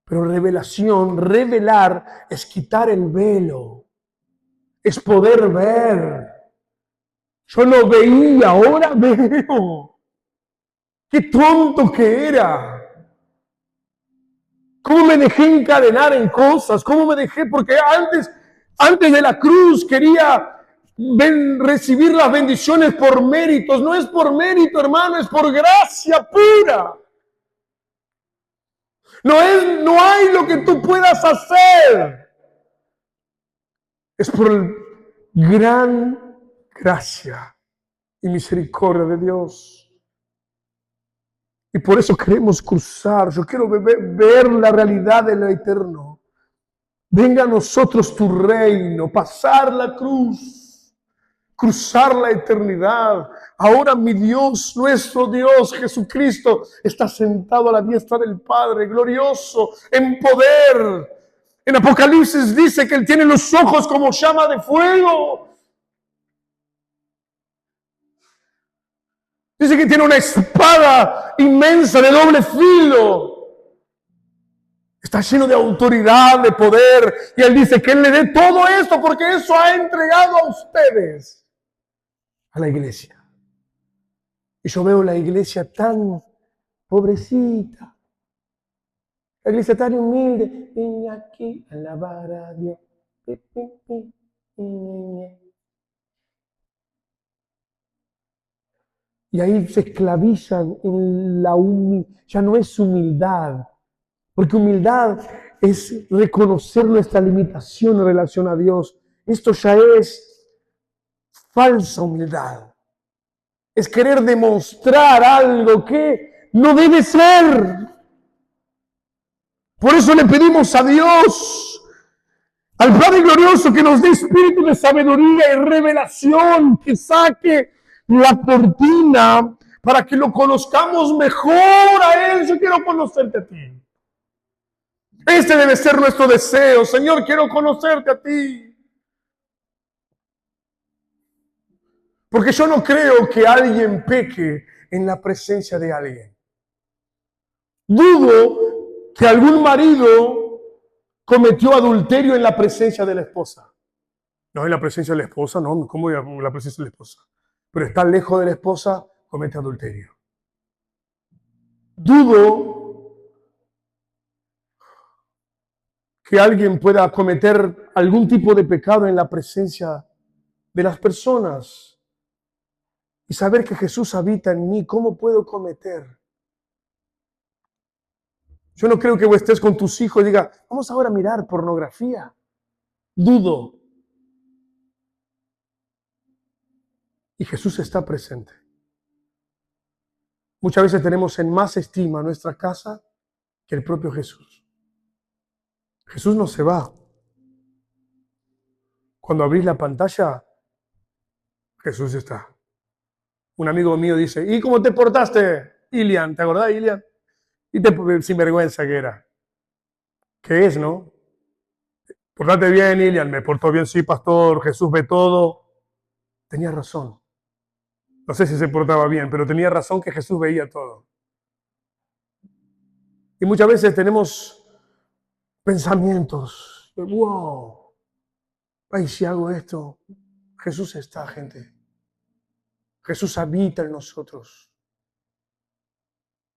Speaker 1: Pero revelación, revelar, es quitar el velo. Es poder ver. Yo no veía, ahora veo. Qué tonto que era. Cómo me dejé encadenar en cosas. Cómo me dejé, porque antes de la cruz quería recibir las bendiciones por méritos. No es por mérito, hermano, es por gracia pura. No hay lo que tú puedas hacer. Es por gran gracia y misericordia de Dios. Y por eso queremos cruzar. Yo quiero ver la realidad de lo eterno. Venga a nosotros tu reino, pasar la cruz, cruzar la eternidad. Ahora mi Dios, nuestro Dios Jesucristo, está sentado a la diestra del Padre, glorioso, en poder. En Apocalipsis dice que Él tiene los ojos como llama de fuego. Dice que tiene una espada inmensa de doble filo. Está lleno de autoridad, de poder. Y Él dice que Él le dé todo esto porque eso ha entregado a ustedes, a la iglesia. Y yo veo la iglesia tan pobrecita. La iglesia tan humilde. Ven aquí a alabar a Dios. Y ahí se esclavizan en la humildad. Ya no es humildad. Porque humildad es reconocer nuestra limitación en relación a Dios. Esto ya es falsa humildad. Es querer demostrar algo que no debe ser. Por eso le pedimos a Dios, al Padre glorioso, que nos dé espíritu de sabiduría y revelación, que saque la cortina para que lo conozcamos mejor a Él. Yo quiero conocerte a ti. Este debe ser nuestro deseo. Señor, quiero conocerte a ti. Porque yo no creo que alguien peque en la presencia de alguien. Dudo que algún marido cometió adulterio en la presencia de la esposa. No, en la presencia de la esposa, no. ¿Cómo en la presencia de la esposa? Pero está lejos de la esposa, comete adulterio. Dudo que alguien pueda cometer algún tipo de pecado en la presencia de las personas. Y saber que Jesús habita en mí, ¿cómo puedo cometer? Yo no creo que vos estés con tus hijos y diga, vamos ahora a mirar pornografía. Dudo. Y Jesús está presente. Muchas veces tenemos en más estima nuestra casa que el propio Jesús. Jesús no se va. Cuando abrís la pantalla, Jesús está. Un amigo mío dice, ¿y cómo te portaste, Ilian? ¿Te acordás, Ilian? Y te sinvergüenza que era. ¿Qué es, no? Portate bien, Ilian. Me portó bien, sí, pastor. Jesús ve todo. Tenía razón. No sé si se portaba bien, pero tenía razón que Jesús veía todo. Y muchas veces tenemos pensamientos. Wow. Ay, si hago esto. Jesús está, gente. Jesús habita en nosotros.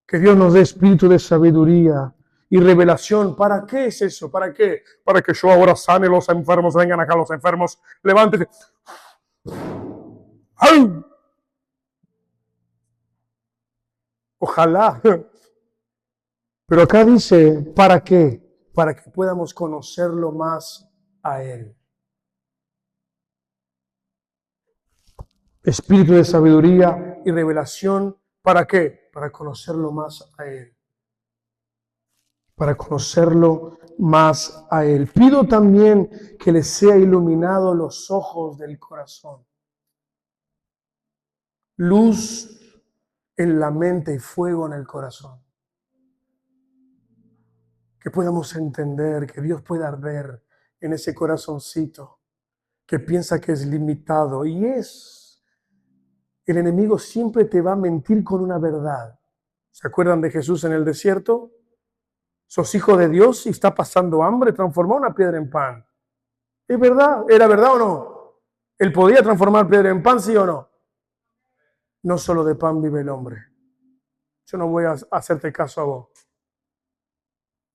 Speaker 1: Que Dios nos dé espíritu de sabiduría y revelación. ¿Para qué es eso? ¿Para qué? Para que yo ahora sane los enfermos, vengan acá los enfermos, levántense. ¡Ay! Ojalá. Pero acá dice, ¿para qué? Para que podamos conocerlo más a Él. Espíritu de sabiduría y revelación, ¿para qué? Para conocerlo más a Él. Para conocerlo más a Él. Pido también que les sea iluminado los ojos del corazón. Luz en la mente y fuego en el corazón. Que podamos entender, que Dios pueda arder en ese corazoncito que piensa que es limitado y es. El enemigo siempre te va a mentir con una verdad. ¿Se acuerdan de Jesús en el desierto? Sos hijo de Dios y está pasando hambre, transformó una piedra en pan. ¿Es verdad? ¿Era verdad o no? ¿Él podía transformar piedra en pan, sí o no? No solo de pan vive el hombre. Yo no voy a hacerte caso a vos.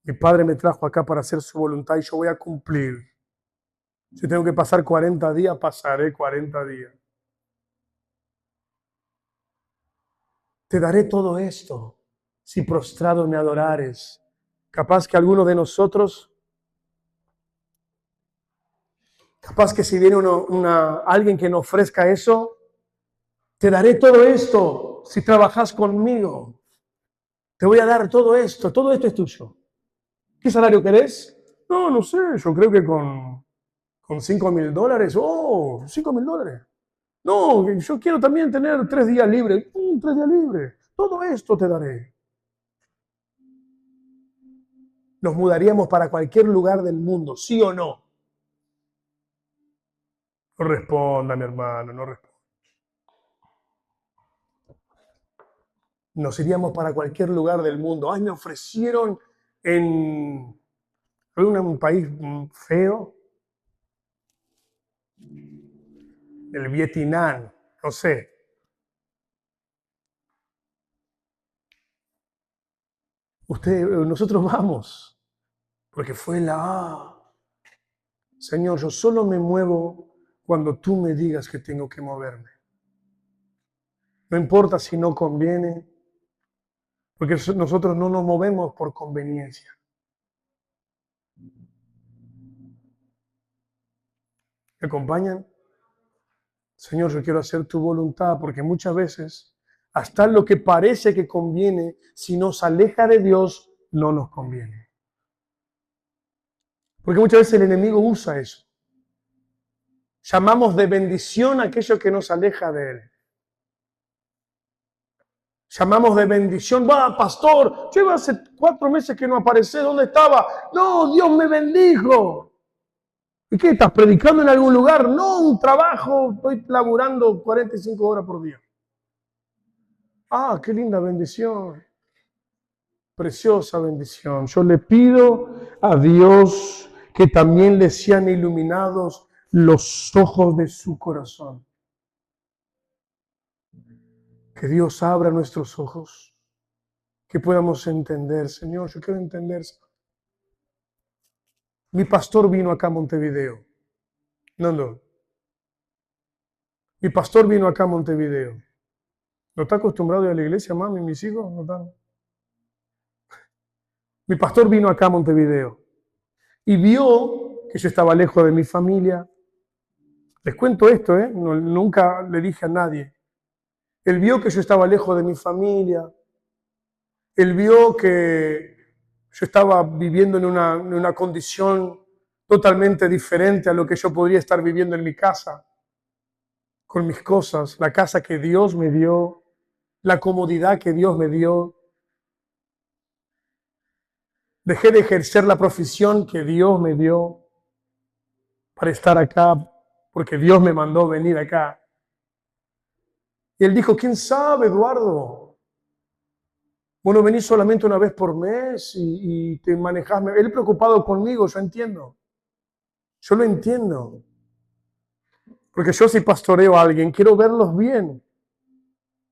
Speaker 1: Mi Padre me trajo acá para hacer su voluntad y yo voy a cumplir. Si tengo que pasar 40 días, pasaré 40 días. Te daré todo esto si prostrado me adorares. Capaz que alguno de nosotros, capaz que si viene alguien que nos ofrezca eso, te daré todo esto si trabajas conmigo. Te voy a dar todo esto es tuyo. ¿Qué salario querés? No, no sé, yo creo que con $5.000. Oh, $5.000. No, yo quiero también tener 3 días libres. 3 días libres. Todo esto te daré. Nos mudaríamos para cualquier lugar del mundo, ¿sí o no? No responda, mi hermano, no responda. Nos iríamos para cualquier lugar del mundo. Ay, me ofrecieron en un país feo, el Vietnam, no sé. Nosotros vamos, porque fue Señor, yo solo me muevo cuando tú me digas que tengo que moverme. No importa si no conviene, porque nosotros no nos movemos por conveniencia. ¿Me acompañan? Señor, yo quiero hacer tu voluntad, porque muchas veces, hasta lo que parece que conviene, si nos aleja de Dios, no nos conviene. Porque muchas veces el enemigo usa eso. Llamamos de bendición a aquello que nos aleja de Él. Llamamos de bendición, va, pastor, lleva hace 4 meses que no aparece, ¿dónde estaba? No, Dios me bendijo. ¿Y qué? ¿Estás predicando en algún lugar? No, un trabajo, estoy laburando 45 horas por día. Ah, qué linda bendición. Preciosa bendición. Yo le pido a Dios que también le sean iluminados los ojos de su corazón. Que Dios abra nuestros ojos, que podamos entender. Señor, yo quiero entender. Mi pastor vino acá a Montevideo. No. Mi pastor vino acá a Montevideo. ¿No está acostumbrado a ir a la iglesia, mami? ¿Mis hijos no están? Mi pastor vino acá a Montevideo y vio que yo estaba lejos de mi familia. Les cuento esto, nunca le dije a nadie. Él vio que yo estaba lejos de mi familia. Él vio que yo estaba viviendo en una condición totalmente diferente a lo que yo podría estar viviendo en mi casa, con mis cosas, la casa que Dios me dio, la comodidad que Dios me dio. Dejé de ejercer la profesión que Dios me dio para estar acá, porque Dios me mandó venir acá. Y él dijo, ¿quién sabe, Eduardo? Bueno, venís solamente una vez por mes y te manejás. Él preocupado conmigo, yo entiendo. Yo lo entiendo. Porque yo si pastoreo a alguien, quiero verlos bien.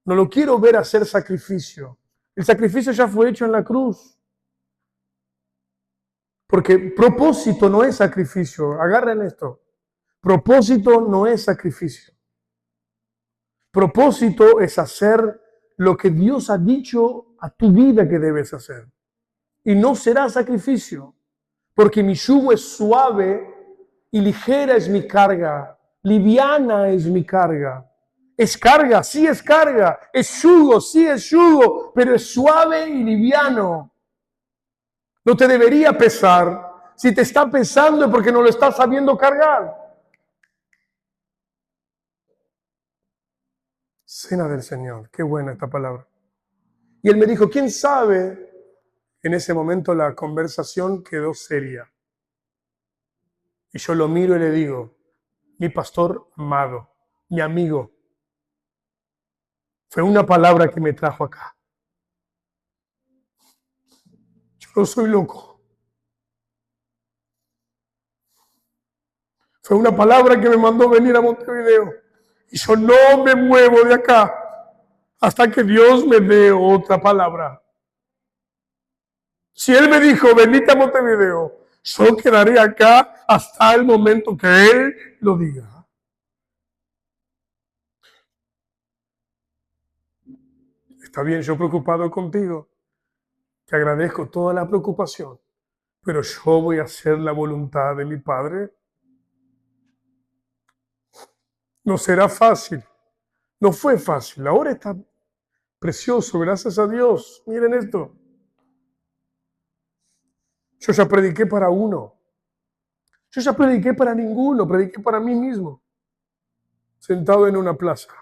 Speaker 1: No lo quiero ver hacer sacrificio. El sacrificio ya fue hecho en la cruz. Porque propósito no es sacrificio. Agarren esto. Propósito no es sacrificio. Propósito es hacer lo que Dios ha dicho a tu vida que debes hacer. Y no será sacrificio. Porque mi yugo es suave y ligera es mi carga. Liviana es mi carga. Es carga, sí es carga. Es yugo, sí es yugo. Pero es suave y liviano. No te debería pesar. Si te está pesando es porque no lo estás sabiendo cargar. Cena del Señor. Qué buena esta palabra. Y él me dijo, ¿quién sabe? En ese momento la conversación quedó seria. Y yo lo miro y le digo, mi pastor amado, mi amigo, fue una palabra que me trajo acá. Yo no soy loco. Fue una palabra que me mandó venir a Montevideo. Y yo no me muevo de acá hasta que Dios me dé otra palabra. Si Él me dijo, venite a Montevideo, yo quedaré acá hasta el momento que Él lo diga. Está bien, yo preocupado contigo. Te agradezco toda la preocupación, pero yo voy a hacer la voluntad de mi Padre. No será fácil. No fue fácil. Ahora está precioso, gracias a Dios. Miren esto. Yo ya prediqué para uno. Yo ya prediqué para ninguno, prediqué para mí mismo, sentado en una plaza.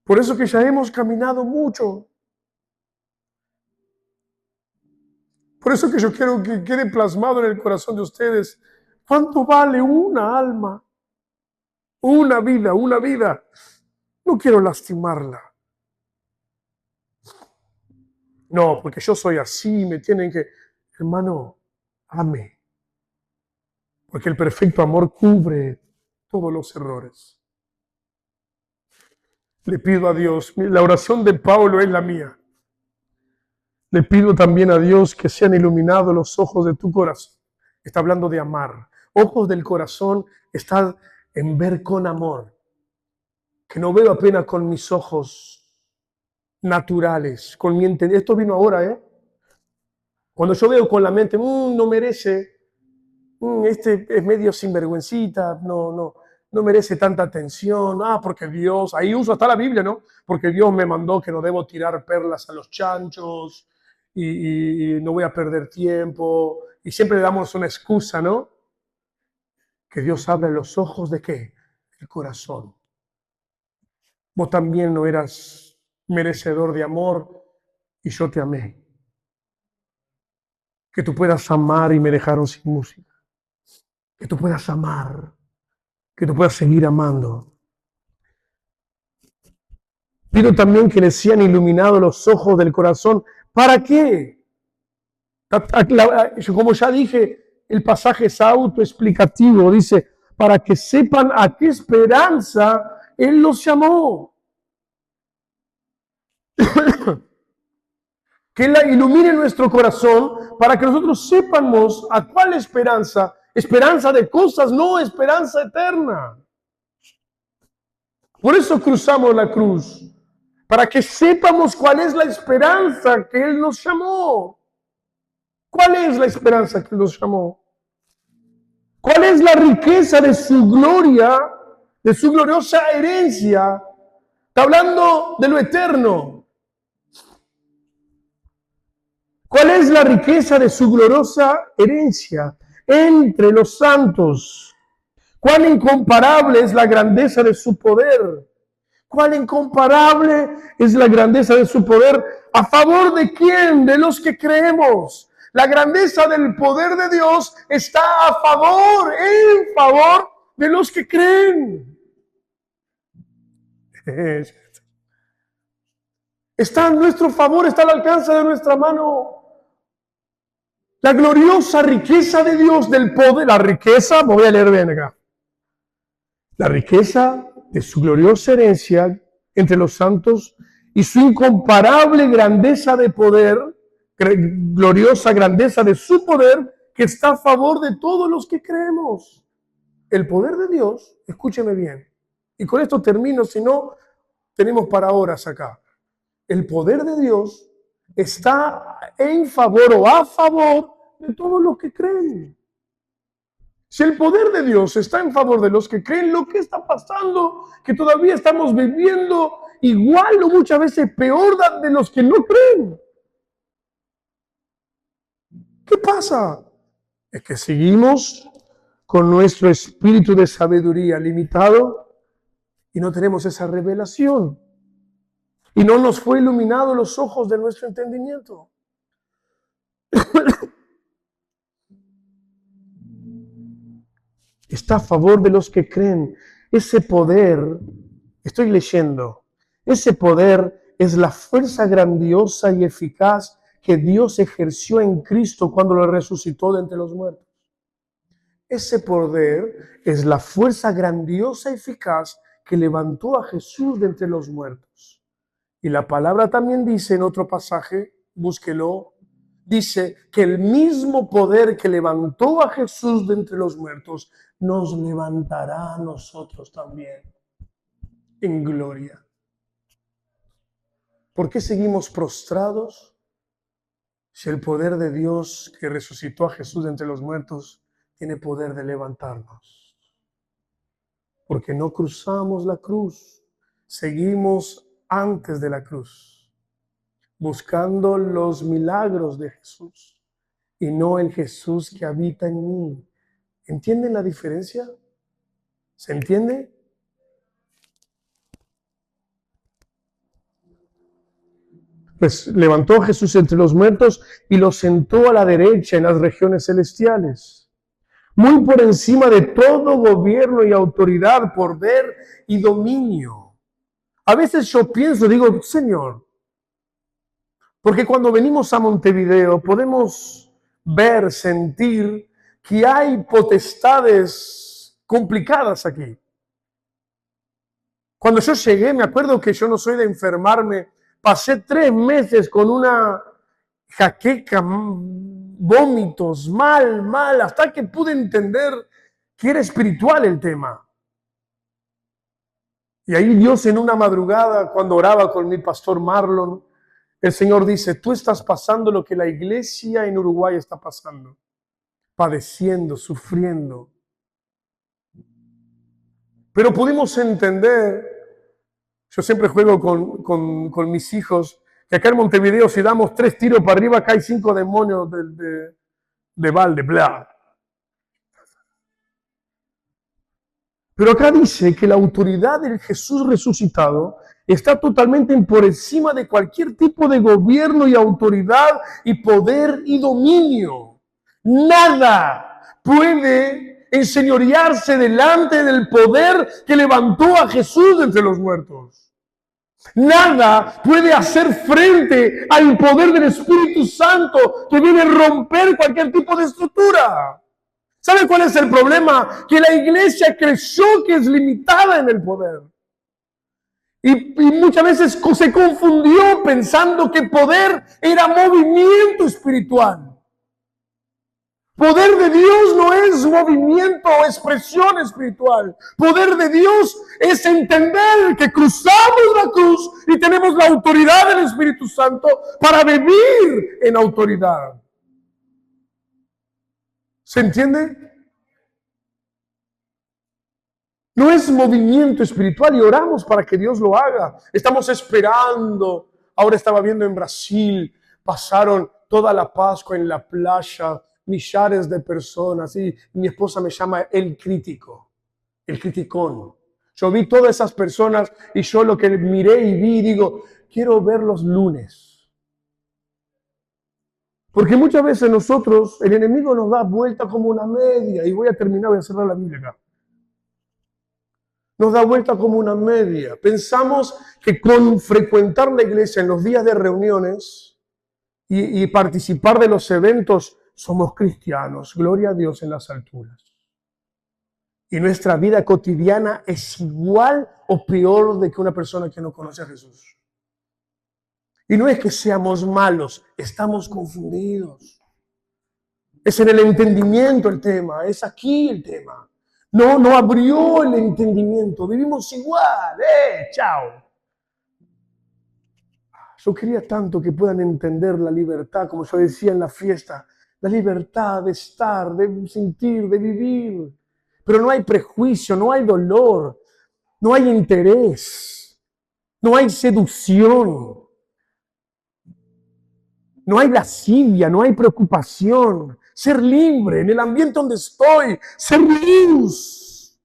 Speaker 1: Por eso que ya hemos caminado mucho. Por eso que yo quiero que quede plasmado en el corazón de ustedes. ¿Cuánto vale una alma? Una vida, una vida. No quiero lastimarla. No, porque yo soy así, me tienen que... Hermano, ame. Porque el perfecto amor cubre todos los errores. Le pido a Dios, la oración de Pablo es la mía. Le pido también a Dios que sean iluminados los ojos de tu corazón. Está hablando de amar. Ojos del corazón está en ver con amor. Que no veo apenas con mis ojos naturales, con mi entendimiento. Esto vino ahora, Cuando yo veo con la mente, no merece, este es medio sinvergüencita, no merece tanta atención. Porque Dios, ahí uso hasta la Biblia, ¿no? Porque Dios me mandó que no debo tirar perlas a los chanchos y no voy a perder tiempo. Y siempre le damos una excusa, ¿no? Que Dios abre los ojos de ¿qué? El corazón. Vos también no eras merecedor de amor y yo te amé. Que tú puedas amar y me dejaron sin música. Que tú puedas amar. Que tú puedas seguir amando. Pido también que les sean iluminados los ojos del corazón. ¿Para qué? Como ya dije, el pasaje es autoexplicativo. Dice, para que sepan a qué esperanza Él los llamó. Que la ilumine nuestro corazón para que nosotros sepamos a cuál esperanza. Esperanza de cosas, no esperanza eterna. Por eso cruzamos la cruz. Para que sepamos cuál es la esperanza que Él nos llamó. ¿Cuál es la esperanza que Él nos llamó? ¿Cuál es la riqueza de su gloria, de su gloriosa herencia? Está hablando de lo eterno. ¿Cuál es la riqueza de su gloriosa herencia? entre los santos. Cuán incomparable es la grandeza de su poder. Cuán incomparable es la grandeza de su poder. ¿A favor de quién? De los que creemos. La grandeza del poder de Dios está en favor de los que creen. Está a nuestro favor, está al alcance de nuestra mano. La gloriosa riqueza de Dios, del poder, la riqueza, me voy a leer bien acá. La riqueza de su gloriosa herencia entre los santos y su incomparable grandeza de poder, gloriosa grandeza de su poder, que está a favor de todos los que creemos. El poder de Dios, escúcheme bien, y con esto termino, si no, tenemos para horas acá. El poder de Dios está en favor o a favor de todos los que creen. Si el poder de Dios está en favor de los que creen, lo que está pasando, que todavía estamos viviendo igual o muchas veces peor de los que no creen. ¿Qué pasa? Es que seguimos con nuestro espíritu de sabiduría limitado y no tenemos esa revelación. Y no nos fue iluminado los ojos de nuestro entendimiento. Está a favor de los que creen. Ese poder, estoy leyendo, ese poder es la fuerza grandiosa y eficaz que Dios ejerció en Cristo cuando lo resucitó de entre los muertos. Ese poder es la fuerza grandiosa y eficaz que levantó a Jesús de entre los muertos. Y la palabra también dice en otro pasaje, búsquelo, dice que el mismo poder que levantó a Jesús de entre los muertos nos levantará a nosotros también en gloria. ¿Por qué seguimos prostrados si el poder de Dios que resucitó a Jesús de entre los muertos tiene poder de levantarnos? Porque no cruzamos la cruz, seguimos antes de la cruz, buscando los milagros de Jesús y no el Jesús que habita en mí. ¿Entienden la diferencia? ¿Se entiende? Pues levantó a Jesús entre los muertos y lo sentó a la derecha en las regiones celestiales, muy por encima de todo gobierno y autoridad, poder y dominio. A veces yo pienso, digo, Señor, porque cuando venimos a Montevideo podemos ver, sentir que hay potestades complicadas aquí. Cuando yo llegué, me acuerdo que yo no soy de enfermarme, pasé 3 meses con una jaqueca, vómitos, mal, hasta que pude entender que era espiritual el tema. Y ahí Dios en una madrugada, cuando oraba con mi pastor Marlon, el Señor dice, tú estás pasando lo que la iglesia en Uruguay está pasando, padeciendo, sufriendo. Pero pudimos entender, yo siempre juego con mis hijos, que acá en Montevideo si damos 3 tiros para arriba, acá hay 5 demonios de balde, bla. Pero acá dice que la autoridad del Jesús resucitado está totalmente por encima de cualquier tipo de gobierno y autoridad y poder y dominio. Nada puede enseñorearse delante del poder que levantó a Jesús de entre los muertos. Nada puede hacer frente al poder del Espíritu Santo que viene a romper cualquier tipo de estructura. ¿Sabe cuál es el problema? Que la iglesia creyó que es limitada en el poder. Y muchas veces se confundió pensando que poder era movimiento espiritual. Poder de Dios no es movimiento o expresión espiritual. Poder de Dios es entender que cruzamos la cruz y tenemos la autoridad del Espíritu Santo para vivir en autoridad. ¿Se entiende? No es movimiento espiritual y oramos para que Dios lo haga. Estamos esperando. Ahora estaba viendo en Brasil, pasaron toda la Pascua en la playa millares de personas y mi esposa me llama el crítico, el criticón. Yo vi todas esas personas y yo lo que miré y vi, digo, quiero ver los lunes. Porque muchas veces nosotros, el enemigo nos da vuelta como una media, y voy a terminar, voy a cerrar la Biblia acá. Nos da vuelta como una media. Pensamos que con frecuentar la iglesia en los días de reuniones y participar de los eventos, somos cristianos. Gloria a Dios en las alturas. Y nuestra vida cotidiana es igual o peor de que una persona que no conoce a Jesús. Y no es que seamos malos, estamos confundidos. Es en el entendimiento el tema, es aquí el tema. No abrió el entendimiento, vivimos igual, chao. Yo quería tanto que puedan entender la libertad, como yo decía en la fiesta, la libertad de estar, de sentir, de vivir. Pero no hay prejuicio, no hay dolor, no hay interés, no hay seducción, no hay lascivia, no hay preocupación. Ser libre en el ambiente donde estoy, ser luz.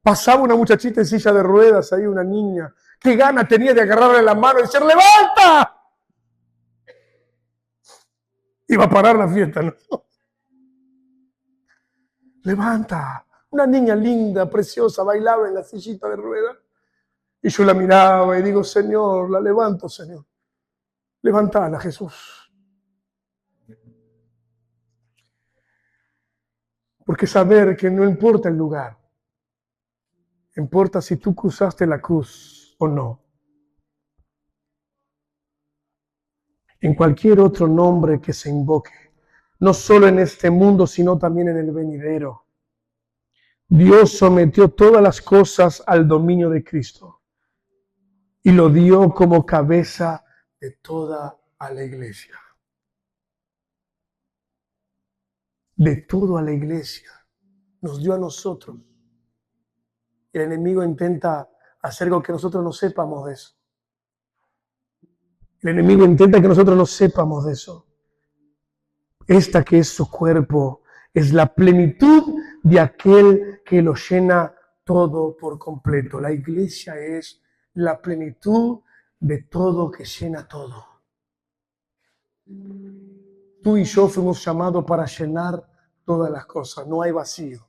Speaker 1: Pasaba una muchachita en silla de ruedas, ahí una niña. ¿Qué gana tenía de agarrarle la mano y decir, ¡levanta! Iba a parar la fiesta, ¿no? Levanta. Una niña linda, preciosa, bailaba en la sillita de ruedas. Y yo la miraba y digo, Señor, la levanto, Señor. Levantala, Jesús. Porque saber que no importa el lugar, importa si tú cruzaste la cruz o no. En cualquier otro nombre que se invoque, no solo en este mundo, sino también en el venidero. Dios sometió todas las cosas al dominio de Cristo y lo dio como cabeza de toda a la iglesia. De todo a la iglesia. Nos dio a nosotros. El enemigo intenta hacer algo que nosotros no sepamos de eso. El enemigo intenta que nosotros no sepamos de eso. Esta que es su cuerpo es la plenitud de aquel que lo llena todo por completo. La iglesia es la plenitud de todo que llena todo. Tú y yo fuimos llamados para llenar todas las cosas. No hay vacío.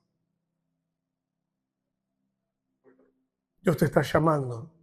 Speaker 1: Dios te está llamando